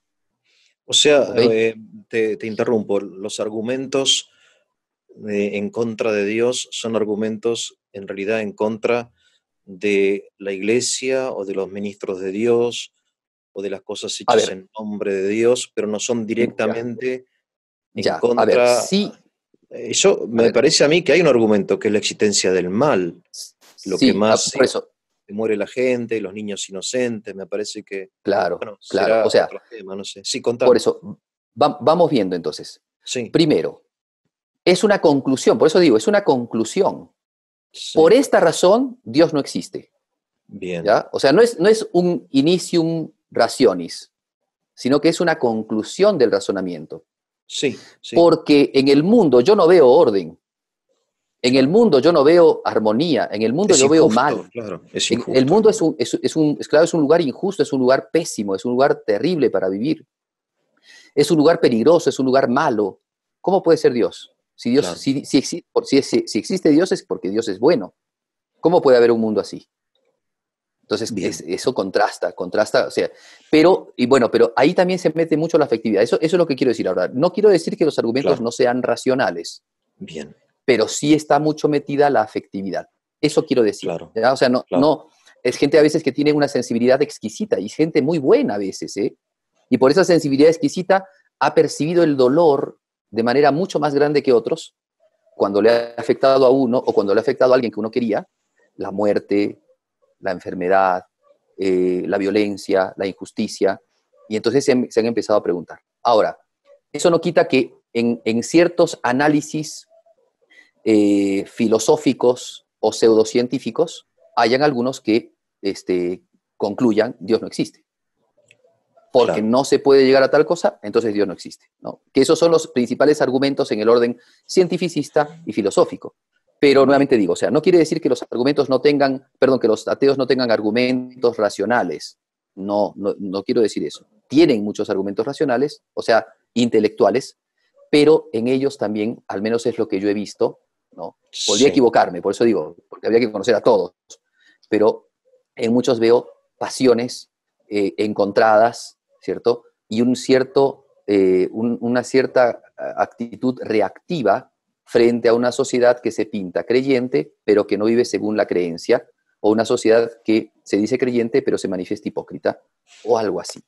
o sea,
¿Ok?
te interrumpo, los argumentos en contra de Dios son argumentos en realidad en contra de la iglesia o de los ministros de Dios o de las cosas
A
hechas
ver,
en nombre de Dios, pero no son
ya,
directamente en
ya, a ver,
contra.
sí,
Eso
a
me
ver,
parece a mí que hay un argumento que es la existencia del mal, lo que
sí,
más
por eso,
se muere la gente, los niños inocentes, me parece que,
claro,
bueno,
claro.
será
O sea,
otro tema, no sé. Sí,
por
contame.
eso, vamos viendo entonces.
Sí,
Primero, es una conclusión, por eso digo, es una conclusión. Por
sí,
esta razón, Dios no existe.
bien.
¿Ya? O sea, no es un initium rationis, sino que es una conclusión del razonamiento.
Sí, sí,
Porque en el mundo yo no veo orden. En el mundo yo no veo armonía, en el mundo
Es
yo veo
injusto,
mal.
claro, es
El
injusto.
mundo claro, es un lugar injusto, es un lugar pésimo, es un lugar terrible para vivir. Es un lugar peligroso, es un lugar malo. ¿Cómo puede ser Dios? Si, Dios,
Claro,
si existe Dios es porque Dios es bueno. ¿Cómo puede haber un mundo así? Entonces,
bien,
eso contrasta, o sea, pero ahí también se mete mucho la afectividad. Eso es lo que quiero decir ahora. No quiero decir que los argumentos
claro,
no sean racionales,
bien,
pero sí está mucho metida la afectividad. Eso quiero decir.
claro,
¿Ya? O sea,
claro,
es gente a veces que tiene una sensibilidad exquisita y gente muy buena a veces, ¿eh? Y por esa sensibilidad exquisita ha percibido el dolor de manera mucho más grande que otros cuando le ha afectado a uno o cuando le ha afectado a alguien que uno quería, la muerte, la enfermedad, la violencia, la injusticia, y entonces se han empezado a preguntar. Ahora, eso no quita que en ciertos análisis filosóficos o pseudocientíficos hayan algunos que concluyan Dios no existe. Porque
claro,
no se puede llegar a tal cosa, entonces Dios no existe, ¿no? Que esos son los principales argumentos en el orden cientificista y filosófico. Pero
bien,
nuevamente digo, o sea, no quiere decir que los argumentos no tengan, perdón, que los ateos no tengan argumentos racionales. No quiero decir eso. Tienen muchos argumentos racionales, o sea, intelectuales, pero en ellos también, al menos es lo que yo he visto, ¿no? Podría
sí,
equivocarme, por eso digo, porque habría que conocer a todos, pero en muchos veo pasiones encontradas, ¿cierto? Y una cierta actitud reactiva frente a una sociedad que se pinta creyente, pero que no vive según la creencia, o una sociedad que se dice creyente, pero se manifiesta hipócrita, o algo así.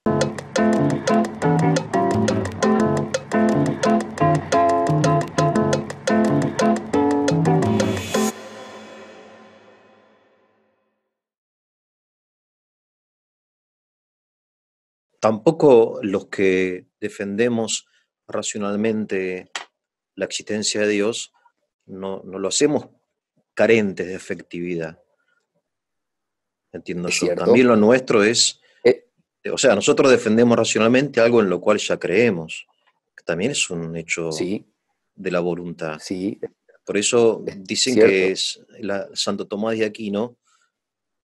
tampoco los que defendemos racionalmente la existencia de Dios, no lo hacemos carentes de efectividad, entiendo
Es
yo. También
cierto.
lo nuestro es,
Eh,
o sea, nosotros defendemos racionalmente algo en lo cual ya creemos, que también es un hecho
sí,
de la voluntad.
sí,
Por eso
es
dicen que
cierto.
es Santo Tomás de Aquino,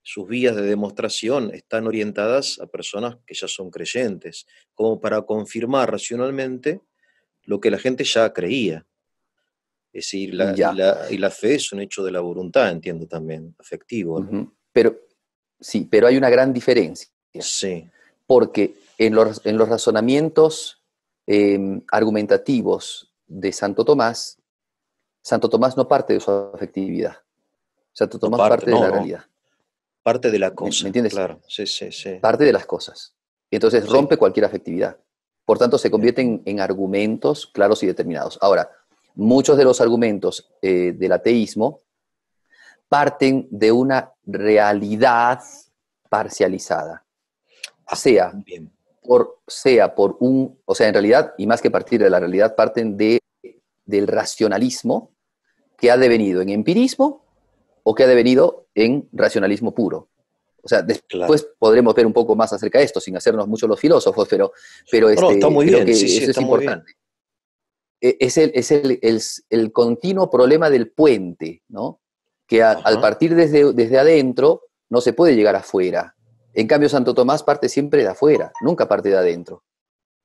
sus vías de demostración están orientadas a personas que ya son creyentes, como para confirmar racionalmente lo que la gente ya creía. Es decir,
Ya.
y la fe es un hecho de la voluntad, entiendo también, afectivo, ¿no?
Pero sí, pero hay una gran diferencia,
Sí,
porque en los razonamientos argumentativos de Santo Tomás no parte de su afectividad, Santo
no
Tomás
parte,
parte de
no,
la
no,
realidad.
parte de la
¿Me
cosa,
entiendes?
claro, sí, sí, sí,
Parte de las cosas. Y entonces
sí,
rompe cualquier afectividad. Por tanto, se
bien,
convierten en argumentos claros y determinados. Ahora, muchos de los argumentos del ateísmo parten de una realidad parcializada, sea
bien,
o sea, en realidad, y más que partir de la realidad, parten del racionalismo que ha devenido en empirismo o que ha devenido en racionalismo puro. O sea,
claro.
después podremos ver un poco más acerca de esto, sin hacernos mucho los filósofos, pero
No, no, está muy
creo
bien, sí,
que
sí,
eso es
está muy bien.
importante. Es el continuo problema del puente, ¿no? Que al
Ajá,
partir desde adentro no se puede llegar afuera. En cambio, Santo Tomás parte siempre de afuera, nunca parte de adentro.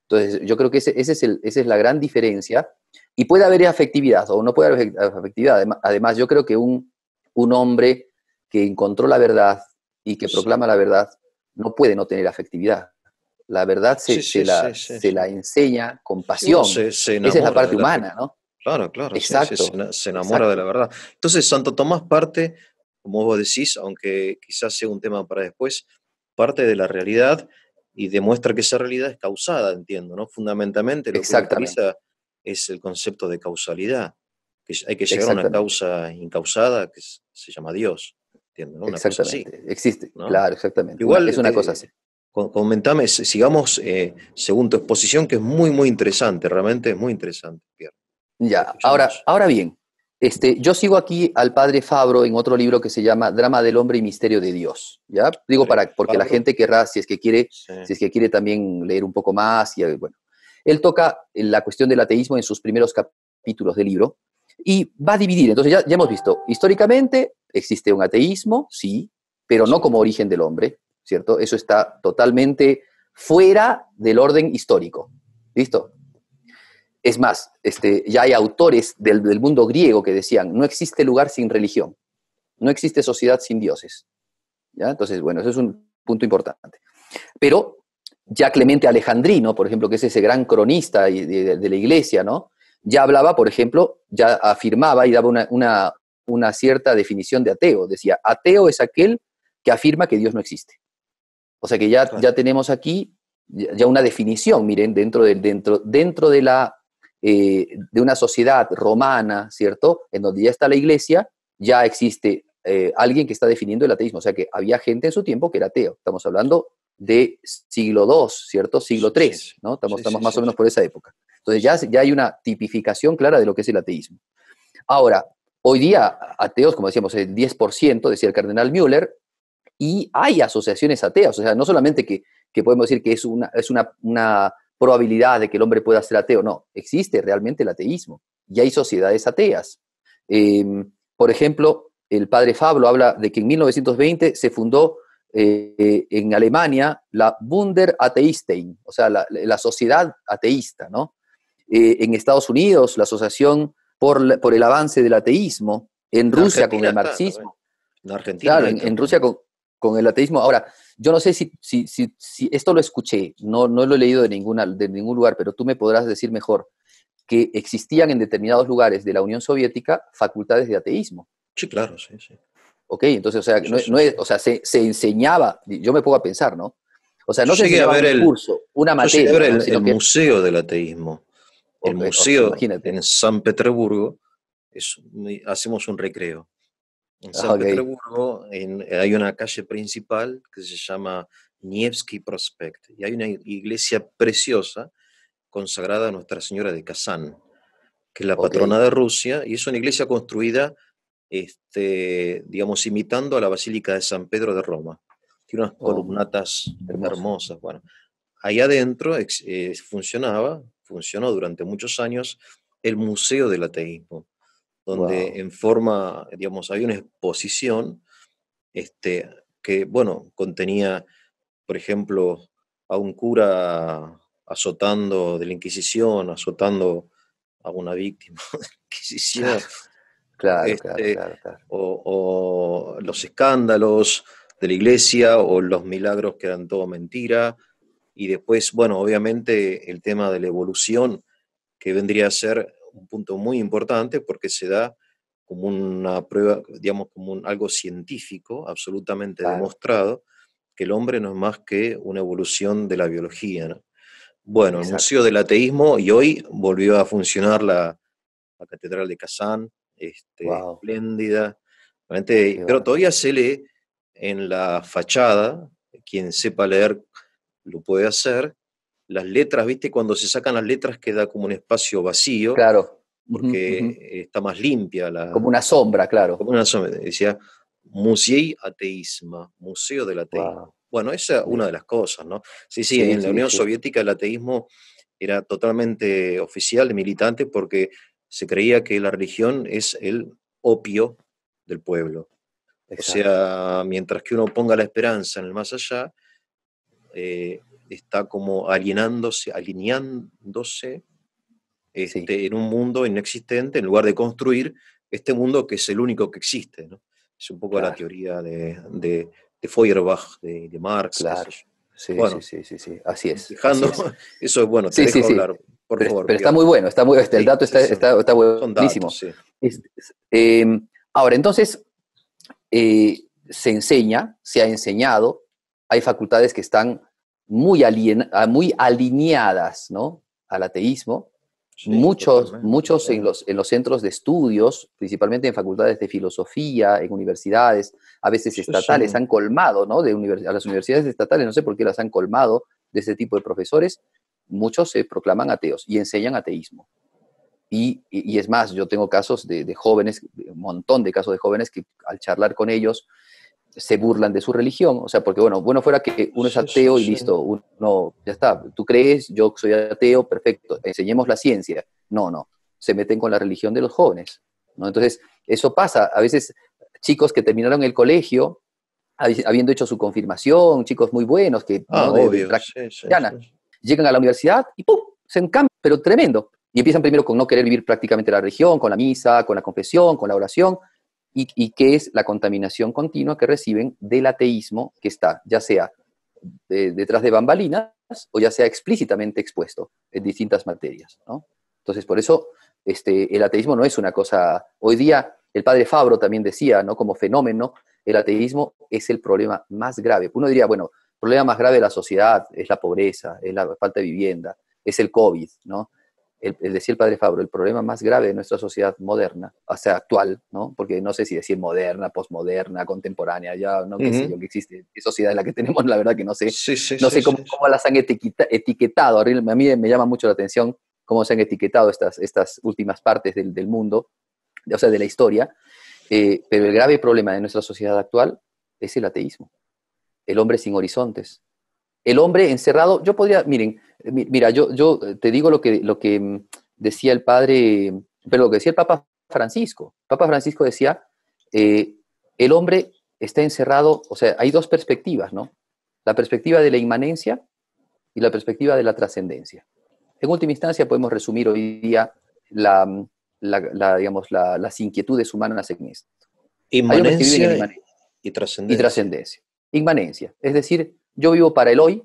Entonces, yo creo que esa es la gran diferencia. Y puede haber afectividad o no puede haber afectividad. Además, yo creo que un hombre que encontró la verdad y que
sí.
proclama la verdad no puede no tener afectividad. La verdad
Sí,
se, se
sí,
la,
sí, sí,
se
sí.
la enseña con
Sí, uno
pasión.
se
Esa es la
enamora
parte
de la fe.
humana, ¿no?
Claro, claro, sí, sí,
Exacto,
se enamora de la
exacto.
verdad. Entonces, Santo Tomás parte, como vos decís, aunque quizás sea un tema para después, parte de la realidad y demuestra que esa realidad es causada, entiendo, ¿no? Fundamentalmente lo que él
Exactamente,
utiliza es el concepto de causalidad, que hay que llegar a una
exactamente,
causa incausada que se llama Dios, entiendo, ¿no? Una cosa así,
exactamente. Existe,
¿no?
claro, exactamente. Es
Igual,
una cosa así.
comentame, sigamos según tu exposición, que es muy, muy interesante, realmente es muy interesante, Pierre. Te
Ya, ahora,
escuchamos.
ahora bien, yo sigo aquí al padre Fabro en otro libro que se llama Drama del Hombre y Misterio de Dios, ¿ya? Digo
Padre
porque la
Fabro,
gente querrá, si es que quiere,
sí,
si es que quiere también leer un poco más, y bueno. Él toca la cuestión del ateísmo en sus primeros capítulos del libro, Y va a dividir. Entonces ya hemos visto, históricamente existe un ateísmo, sí, pero no como origen del hombre, ¿cierto? Eso está totalmente fuera del orden histórico. ¿Listo? Es más, ya hay autores del mundo griego que decían, no existe lugar sin religión, no existe sociedad sin dioses. ¿Ya? Entonces, bueno, eso es un punto importante. Pero ya Clemente Alejandrino, por ejemplo, que es ese gran cronista de la iglesia, ¿no? Ya hablaba, por ejemplo, ya afirmaba y daba una cierta definición de ateo. Decía, ateo es aquel que afirma que Dios no existe. O sea que ya tenemos aquí ya una definición, miren, dentro de una sociedad romana, ¿cierto? En donde ya está la iglesia, ya existe alguien que está definiendo el ateísmo. O sea que había gente en su tiempo que era ateo. Estamos hablando de siglo II, ¿cierto? Siglo III, ¿no? Estamos más o menos por esa época. Entonces ya hay una tipificación clara de lo que es el ateísmo. Ahora, hoy día, ateos, como decíamos, el 10%, decía el cardenal Müller, y hay asociaciones ateas. O sea, no solamente que podemos decir que es una probabilidad de que el hombre pueda ser ateo, no, existe realmente el ateísmo, y hay sociedades ateas. Por ejemplo, el padre Fablo habla de que en 1920 se fundó en Alemania la Wunder Atheisten, o sea, la sociedad ateísta, ¿no? En Estados Unidos, la Asociación por el Avance del Ateísmo, en Rusia con el marxismo.
En Argentina.
Claro, en Rusia con el ateísmo. Ahora, yo no sé si esto lo escuché, no lo he leído de ningún lugar, pero tú me podrás decir mejor, que existían en determinados lugares de la Unión Soviética facultades de ateísmo.
Sí, claro, sí.
Ok, entonces, o sea, o sea, se enseñaba, yo me pongo a pensar, ¿no? O sea, no se enseñaba un curso, una materia.
Yo llegué a ver el Museo del Ateísmo. El museo en San Petersburgo, hacemos un recreo. En San Petersburgo hay una calle principal que se llama Nevsky Prospekt y hay una iglesia preciosa consagrada a Nuestra Señora de Kazán, que es la patrona de Rusia, y es una iglesia construida, digamos, imitando a la Basílica de San Pedro de Roma. Tiene unas columnatas hermosas. Bueno, ahí adentro funcionó durante muchos años el Museo del Ateísmo, donde en forma, digamos, había una exposición que, bueno, contenía, por ejemplo, a un cura azotando de la Inquisición, azotando a una víctima de la Inquisición.
Claro.
O los escándalos de la iglesia o los milagros que eran todo mentira. Y después, bueno, obviamente el tema de la evolución, que vendría a ser un punto muy importante porque se da como una prueba, digamos, como algo científico, absolutamente demostrado, que el hombre no es más que una evolución de la biología, ¿no? Bueno, el Museo del Ateísmo, y hoy volvió a funcionar la Catedral de Kazán, espléndida, pero todavía se lee en la fachada, quien sepa leer lo puede hacer, las letras, ¿viste? Cuando se sacan las letras queda como un espacio vacío, porque está más limpia.
Como una sombra, claro.
Como una sombra, decía Musei Ateísma, Museo del Ateísmo. Bueno, esa es una de las cosas, ¿no? Sí, en la Unión Soviética el ateísmo era totalmente oficial, militante, porque se creía que la religión es el opio del pueblo. Exacto. O sea, mientras que uno ponga la esperanza en el más allá, está como alineándose en un mundo inexistente, en lugar de construir este mundo que es el único que existe, ¿no? Es un poco la teoría de Feuerbach, de Marx.
Claro. Sí, así es.
Eso es bueno, te dejo hablar, por favor.
Pero está muy bueno, el dato está buenísimo.
Son datos,
ahora, entonces, se ha enseñado, hay facultades que están muy alineadas, ¿no?, al ateísmo. Sí, muchos en los centros de estudios, principalmente en facultades de filosofía, en universidades, a veces estatales, han colmado, ¿no?, a las universidades estatales, no sé por qué las han colmado de ese tipo de profesores. Muchos se proclaman ateos y enseñan ateísmo. Y es más, yo tengo casos de jóvenes, un montón de casos de jóvenes que al charlar con ellos se burlan de su religión. O sea, porque bueno fuera que uno es ateo y listo, uno, ya está, tú crees, yo soy ateo, perfecto, enseñemos la ciencia. No, se meten con la religión de los jóvenes. ¿no? Entonces, eso pasa. A veces chicos que terminaron el colegio, habiendo hecho su confirmación, chicos muy buenos, que, ¿no? de
Obvio,
práctica
sí, sí,
cristiana,
sí.
llegan a la universidad y ¡pum! Se encampan, pero tremendo. Y empiezan primero con no querer vivir prácticamente la religión, con la misa, con la confesión, con la oración, y que es la contaminación continua que reciben del ateísmo que está, ya sea detrás de bambalinas o ya sea explícitamente expuesto en distintas materias, ¿no? Entonces, por eso el ateísmo no es una cosa... Hoy día, el padre Fabro también decía, ¿no? Como fenómeno, el ateísmo es el problema más grave. Uno diría, bueno, el problema más grave de la sociedad es la pobreza, es la falta de vivienda, es el COVID, ¿no? Decía el padre Fabro, el problema más grave de nuestra sociedad moderna, o sea, actual, ¿no? Porque no sé si decir moderna, posmoderna, contemporánea, ya no qué sé yo,
Ujú.
que existe, qué sociedad es la que tenemos, la verdad que no sé,
Sí, sí,
no
sí,
sé
sí.
cómo las han etiquetado, a mí me llama mucho la atención cómo se han etiquetado estas últimas partes del mundo, o sea, de la historia, pero el grave problema de nuestra sociedad actual es el ateísmo, el hombre sin horizontes, el hombre encerrado. Yo podría, miren, mira, yo te digo lo que decía el padre, pero lo que decía el Papa Francisco. El Papa Francisco decía, eh, el hombre está encerrado, o sea, hay dos perspectivas, ¿no? La perspectiva de la inmanencia y la perspectiva de la trascendencia. En última instancia, podemos resumir hoy día digamos, las inquietudes humanas en esto. Hay hombres que viven en
Inmanencia
inmanencia
y
y
trascendencia.
trascendencia. Inmanencia, es decir, yo vivo para el hoy,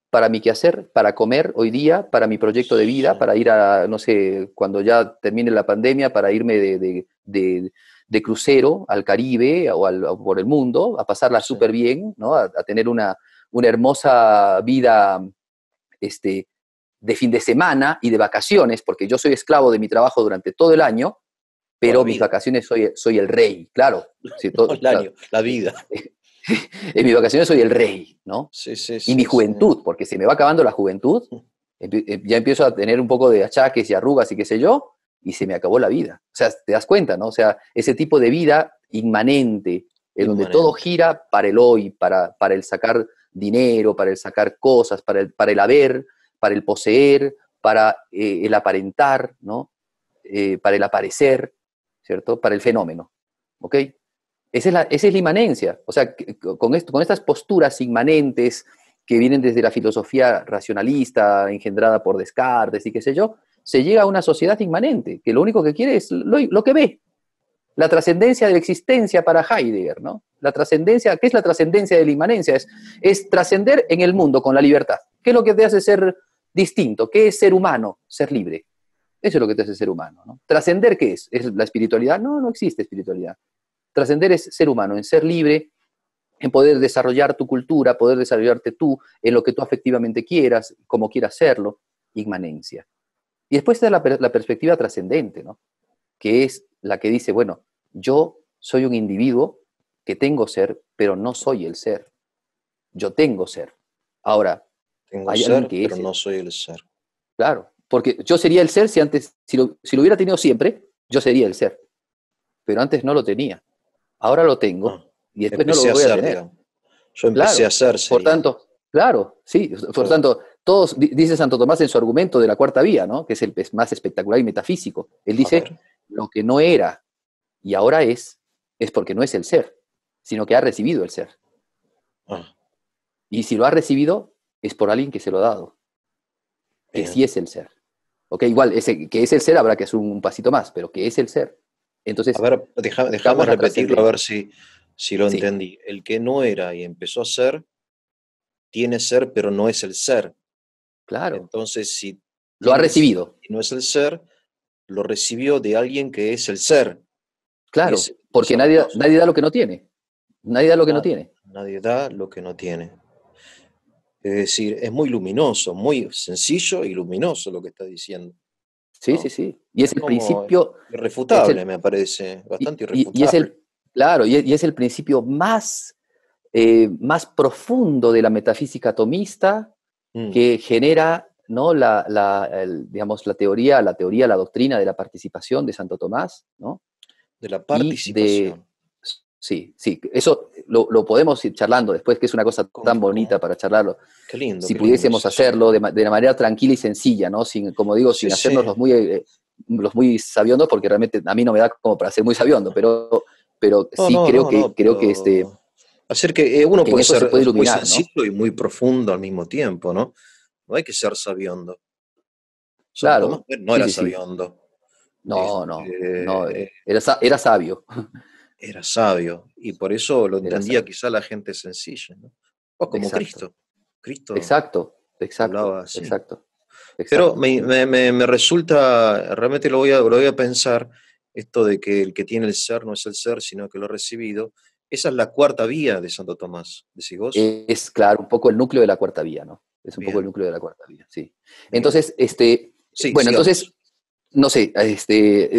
para mi quehacer, para comer hoy día, para mi proyecto de vida,
Sí,
para ir a, no sé, cuando ya termine la pandemia, para irme de crucero al Caribe o por el mundo, a pasarla
sí.
súper bien, ¿no? A tener una hermosa vida este, de fin de semana y de vacaciones, porque yo soy esclavo de mi trabajo durante todo el año,
Toda la
pero mis
vida.
vacaciones soy el rey, claro. Sí,
No el
claro.
año, la vida.
En mis vacaciones soy el rey, ¿no?
Sí, sí,
Y mi
sí, sí.
juventud, porque se me va acabando la juventud, ya empiezo a tener un poco de achaques y arrugas y qué sé yo, y se me acabó la vida. O sea, te das cuenta, ¿no? O sea, ese tipo de vida inmanente, en donde todo
Inmanente.
gira para el hoy, para el sacar dinero, para el sacar cosas, para el haber, para el poseer, para el aparentar, ¿no? Para el aparecer, ¿cierto? Para el fenómeno, ¿ok? Esa es la inmanencia. O sea, con estas posturas inmanentes que vienen desde la filosofía racionalista, engendrada por Descartes y qué sé yo, se llega a una sociedad inmanente, que lo único que quiere es lo que ve. La trascendencia de la existencia para Heidegger, ¿no? La trascendencia, ¿qué es la trascendencia de la inmanencia? Es trascender en el mundo con la libertad. ¿Qué es lo que te hace ser distinto? ¿Qué es ser humano? Ser libre. Eso es lo que te hace ser humano, ¿no? ¿Trascender qué es? ¿Es la espiritualidad? No, no existe espiritualidad. Trascender es ser humano, en ser libre, en poder desarrollar tu cultura, poder desarrollarte tú en lo que tú afectivamente quieras, como quieras hacerlo, inmanencia. Y después está la perspectiva trascendente, ¿no? Que es la que dice, bueno, yo soy un individuo que tengo ser, pero no soy el ser. Yo tengo ser. Ahora,
Tengo
hay alguien
ser,
que
pero
es el
no
ser.
soy el ser.
Claro, porque yo sería el ser si antes, si lo hubiera tenido siempre, yo sería el ser. Pero antes no lo tenía. Ahora lo
Ah,
tengo y después no lo
empecé a
voy a
ser,
tener.
digamos. Yo empecé a
Claro.
ser,
Por
sería.
tanto, claro, sí. Por
Claro.
tanto, dice Santo Tomás en su argumento de la cuarta vía, ¿no? Que es más espectacular y metafísico. Él
A
dice,
ver.
lo que no era y ahora es porque no es el ser, sino que ha recibido el ser.
Ah,
Y si lo ha recibido, es por alguien que se lo ha dado, que sí
bien.
es el ser. Ok, igual, que es el ser habrá que hacer un pasito más, pero que es el ser.
A
Entonces,
ver, déjame
buscamos la
repetirlo a ver
trascendencia.
si lo
Sí,
entendí. El que no era y empezó a ser, tiene ser, pero no es el ser.
claro.
Entonces, si
Lo ha
tiene ser
recibido.
y no es el ser, lo recibió de alguien que es el ser.
Claro,
Ese
porque
se reconoce.
nadie da lo que no tiene. Nadie da lo que no
Na-
tiene.
Nadie da lo que no tiene. Es decir, es muy luminoso, muy sencillo y luminoso lo que está diciendo,
Sí, sí,
¿no?
sí. Y es
Es
el
como
principio, es
irrefutable,
el,
me parece, bastante
y es
irrefutable.
claro, y es el principio más profundo de la metafísica atomista
Mm,
que genera, ¿no? Digamos, la doctrina de la participación de Santo Tomás, ¿no?
de la
Y
participación.
sí, sí, eso lo podemos ir charlando después, que es una cosa
¿Cómo,
tan bonita para charlarlo. Si
qué lindo es
pudiésemos
eso.
hacerlo de una manera tranquila y sencilla, ¿no? Sin, como digo,
Sí,
sin
sí,
hacernos los muy los muy sabiondos, porque realmente a mí no me da como para ser muy sabiondo, pero
No,
sí
no, no, no,
creo que,
pero hacer que uno
que en
puede
eso se
ser
puede
muy
iluminar, ¿no?
sencillo y muy profundo al mismo tiempo, ¿no? No hay que ser sabiondo. Santo Tomás
Claro,
no
sí,
era
sí, sí.
sabiondo,
No,
este,
era sabio,
era sabio y por eso lo
era
entendía
sabio.
quizá la gente sencilla, ¿no? O como
Exacto,
Cristo. Cristo
exacto,
hablaba
exacto,
así.
exacto,
Pero
exacto, sí.
me resulta, realmente lo voy a pensar, esto de que el que tiene el ser no es el ser, sino que lo ha recibido. Esa es la cuarta vía de Santo Tomás, decís vos.
Es, claro, un poco el núcleo de la cuarta vía, ¿no? Es un poco el
Bien,
núcleo de la cuarta vía, sí.
bien.
Entonces,
Sí,
bueno, entonces,
sigamos.
no sé,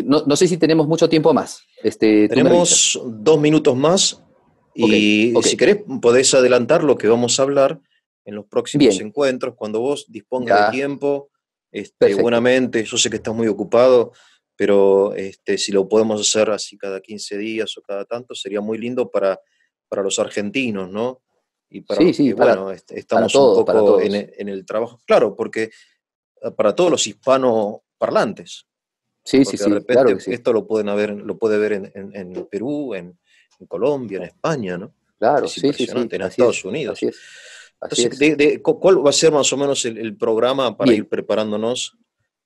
no sé si tenemos mucho tiempo más. Tú me avisas.
Tenemos 2 minutos más
Ok,
y
ok,
si querés podés adelantar lo que vamos a hablar en los próximos
bien,
encuentros, cuando vos dispongas de
ya,
tiempo,
perfecto.
buenamente. Yo sé que estás muy ocupado, pero si lo podemos hacer así cada 15 días o cada tanto, sería muy lindo para los argentinos, ¿no? Y para
Sí,
los que,
sí,
bueno,
para
estamos un
todos, para
poco
todos.
en el trabajo. Claro, porque para todos los hispanoparlantes,
Sí, sí,
porque de
sí, claro que
repente
sí.
esto lo puede ver en Perú, en Colombia, en España, ¿no?
Claro,
Es
sí, sí, sí,
impresionante, en
así
Estados
es, así
Unidos.
es, así
Entonces,
es.
¿cuál va a ser más o menos el programa para ir
Bien,
preparándonos?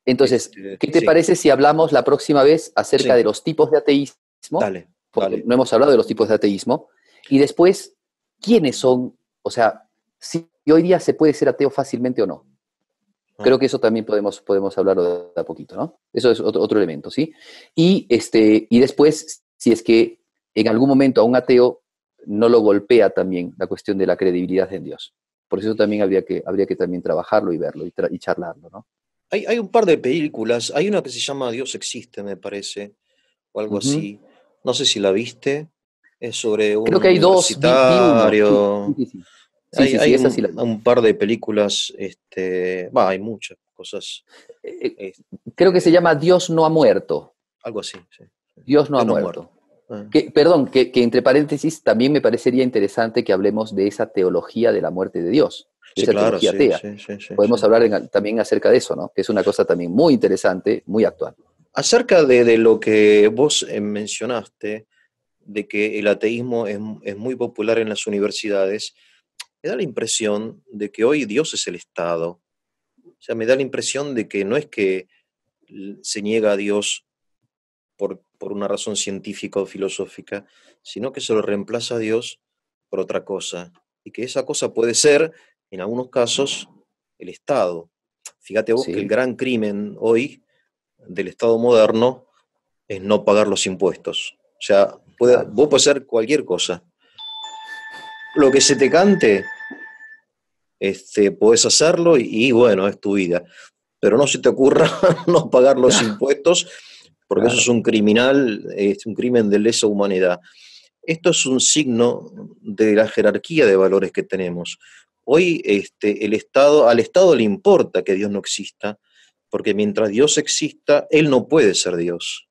entonces, ¿qué te
Sí,
parece si hablamos la próxima vez acerca
sí,
de los tipos de ateísmo?
dale,
Porque
dale.
no hemos hablado de los tipos de ateísmo. Y después, ¿quiénes son? O sea, si hoy día se puede ser ateo fácilmente o no.
Ah,
Creo que eso también podemos hablarlo de a poquito, ¿no? Eso es otro elemento, ¿sí? Y después, si es que en algún momento a un ateo no lo golpea también la cuestión de la credibilidad en Dios. Por eso también habría que también trabajarlo y verlo y charlarlo, ¿no?
hay un par de películas, hay una que se llama Dios existe, me parece, o algo
Ujú.
así. No sé si la viste, es sobre un
Creo que hay dos, vi uno. Sí, sí,
universitario.
sí, sí. Sí, sí, sí,
Hay
esa sí la vi.
un par de películas, hay muchas cosas,
Eh, Creo que se
este,
llama Dios no ha muerto.
algo así, sí. Sí.
Dios no ha
Dios no ha muerto.
muerto.
Ah,
Perdón, que entre paréntesis también me parecería interesante que hablemos de esa teología de la muerte de Dios, de
sí,
esa
claro,
teología
sí,
atea.
sí, sí, sí,
Podemos
sí.
hablar también acerca de eso, ¿no? Que es una cosa también muy interesante, muy actual.
Acerca de lo que vos mencionaste, de que el ateísmo es muy popular en las universidades, me da la impresión de que hoy Dios es el Estado. O sea, me da la impresión de que no es que se niega a Dios por una razón científica o filosófica, sino que se lo reemplaza a Dios por otra cosa. Y que esa cosa puede ser, en algunos casos, el Estado. Fíjate vos que el
Sí,
gran crimen hoy del Estado moderno es no pagar los impuestos. O sea,
claro.
vos podés hacer cualquier cosa. Lo que se te cante, podés hacerlo y bueno, es tu vida. Pero no se te ocurra no pagar los
Claro,
impuestos, porque eso es
claro.
un criminal, es un crimen de lesa humanidad. Esto es un signo de la jerarquía de valores que tenemos. Hoy al Estado le importa que Dios no exista, porque mientras Dios exista, Él no puede ser Dios.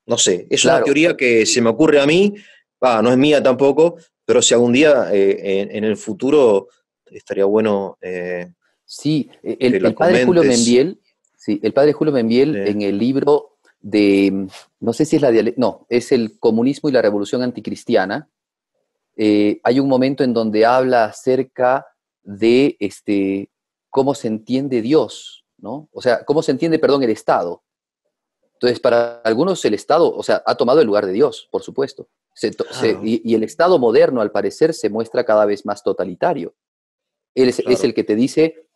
No sé, es una
Claro.
teoría que se me ocurre a mí, no es mía tampoco, pero si algún día en el futuro estaría bueno
Sí,
que la
el padre Julio
comentes.
Membiel, sí, el padre Julio Membiel
eh,
en el libro de, no sé si es no, es el comunismo y la revolución anticristiana. Hay un momento en donde habla acerca de cómo se entiende Dios, ¿no? O sea, cómo se entiende, perdón, el Estado. Entonces, para algunos el Estado, o sea, ha tomado el lugar de Dios, por supuesto.
claro,
Y el Estado moderno, al parecer, se muestra cada vez más totalitario. Él es el
claro,
que te dice,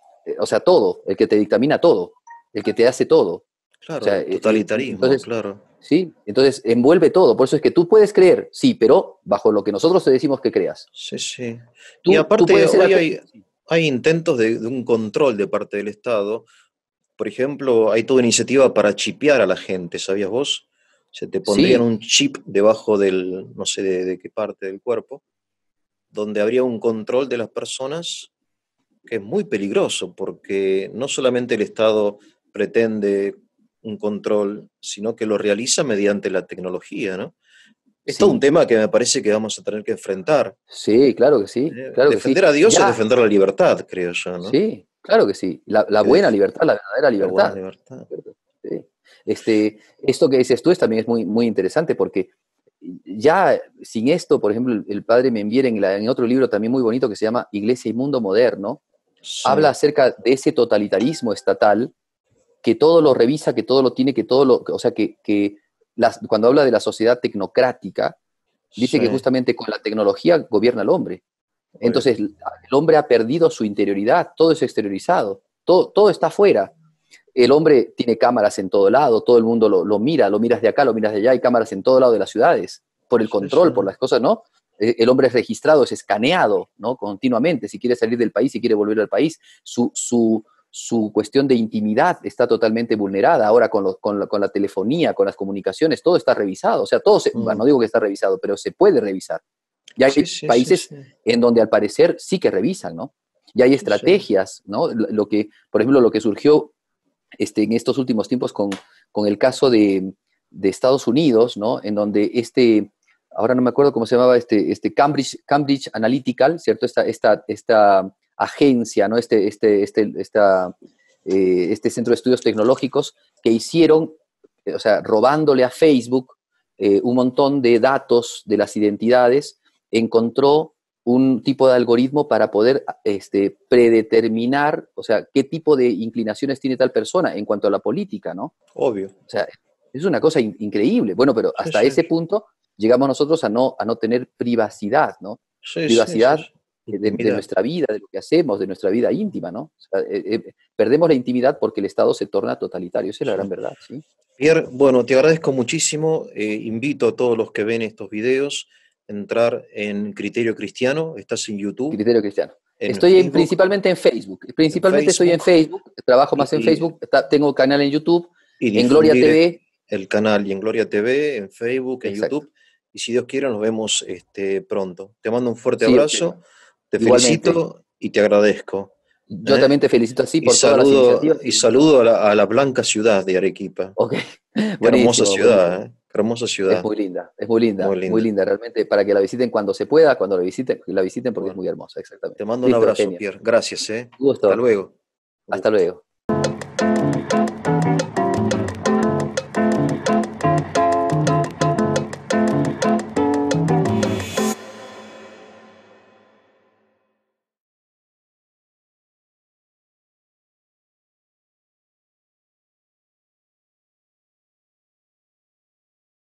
o sea, todo, el que te dictamina todo, el que te hace todo. O sea,
claro, totalitarismo,
entonces,
claro.
sí, entonces envuelve todo. Por eso es que tú puedes creer, sí, pero bajo lo que nosotros te decimos que creas.
Sí, sí. Y
Tú
aparte,
puedes ser
hoy
ateo.
hay intentos de un control de parte del Estado. Por ejemplo, hay toda iniciativa para chipear a la gente, ¿sabías vos? Se te pondrían
Sí,
un chip debajo del, no sé de qué parte del cuerpo, donde habría un control de las personas que es muy peligroso, porque no solamente el Estado pretende un control, sino que lo realiza mediante la tecnología, ¿no? Es todo un
sí,
tema que me parece que vamos a tener que enfrentar.
sí, claro que sí, claro que sí.
Defender a Dios es
Ya,
defender la libertad, creo yo, ¿no?
sí, claro que sí. La
Que
buena libertad, la verdadera
la buena
libertad.
libertad.
¿Cierto? Sí. Esto que dices tú también es muy, muy interesante porque ya sin esto, por ejemplo, el padre Membier en otro libro también muy bonito que se llama Iglesia y Mundo Moderno, habla
Sí,
acerca de ese totalitarismo estatal que todo lo revisa, que todo lo tiene, que todo lo, o sea, cuando habla de la sociedad tecnocrática, dice
sí,
que justamente con la tecnología gobierna el hombre.
obvio.
Entonces, el hombre ha perdido su interioridad, todo es exteriorizado, todo está afuera. El hombre tiene cámaras en todo lado, todo el mundo lo mira, lo miras de acá, lo miras de allá, hay cámaras en todo lado de las ciudades, por el
Sí, sí.
control, por las cosas, ¿no? El hombre es registrado, es escaneado, ¿no? Continuamente, si quiere salir del país, si quiere volver al país, su cuestión de intimidad está totalmente vulnerada. Ahora con la telefonía, con las comunicaciones, todo está revisado. O sea, bueno, no
Mm.
digo que está revisado, pero se puede revisar. Y hay
Sí, sí, sí,
países
sí.
en donde al parecer sí que revisan, ¿no? Y hay
Sí, sí.
estrategias, ¿no? Por ejemplo, lo que surgió en estos últimos tiempos con el caso de Estados Unidos, ¿no? En donde ahora no me acuerdo cómo se llamaba, Cambridge Analytical, ¿cierto? Esta agencia, ¿no? Este centro de estudios tecnológicos que hicieron, o sea, robándole a Facebook un montón de datos de las identidades, encontró un tipo de algoritmo para poder predeterminar, o sea, qué tipo de inclinaciones tiene tal persona en cuanto a la política, ¿no?
Obvio.
O sea, es una cosa increíble. Bueno, pero
Sí,
hasta
sí.
ese punto llegamos nosotros a no tener privacidad, ¿no?
Sí, sí, sí,
Privacidad
sí.
de
Intimidad.
nuestra vida, de lo que hacemos, de nuestra vida íntima, ¿no? O sea, perdemos la intimidad porque el Estado se torna totalitario. Esa es la
Sí.
gran verdad, ¿sí?
Pierre, bueno, te agradezco muchísimo. Invito a todos los que ven estos videos a entrar en Criterio Cristiano. Estás en YouTube,
Criterio cristiano.
en
Estoy
Facebook,
principalmente en Facebook.
en
Principalmente estoy en
Facebook
Facebook. Trabajo más en
y, y-
Facebook. Tengo canal en YouTube.
y
En Gloria
difundir
TV.
el canal y en Gloria TV, en Facebook, en
Exacto.
YouTube. Y si Dios quiere, nos vemos pronto. Te mando un fuerte
Sí,
abrazo, te
igualmente.
felicito y te agradezco.
Yo
¿Eh?
también te felicito así por todas las iniciativas.
Y saludo a la blanca ciudad de Arequipa.
Ok,
Qué hermosa
buenísimo, buenísimo.
ciudad, ¿eh? Qué hermosa ciudad.
Es
Muy
muy
linda.
linda, realmente, para que la visiten cuando se pueda, cuando la visiten porque es
Bueno,
muy hermosa,
te
exactamente.
mando un
Listo,
abrazo,
genio.
Pierre. Gracias, ¿eh? Hasta
Gusto.
luego. Un
Hasta
gusto.
luego.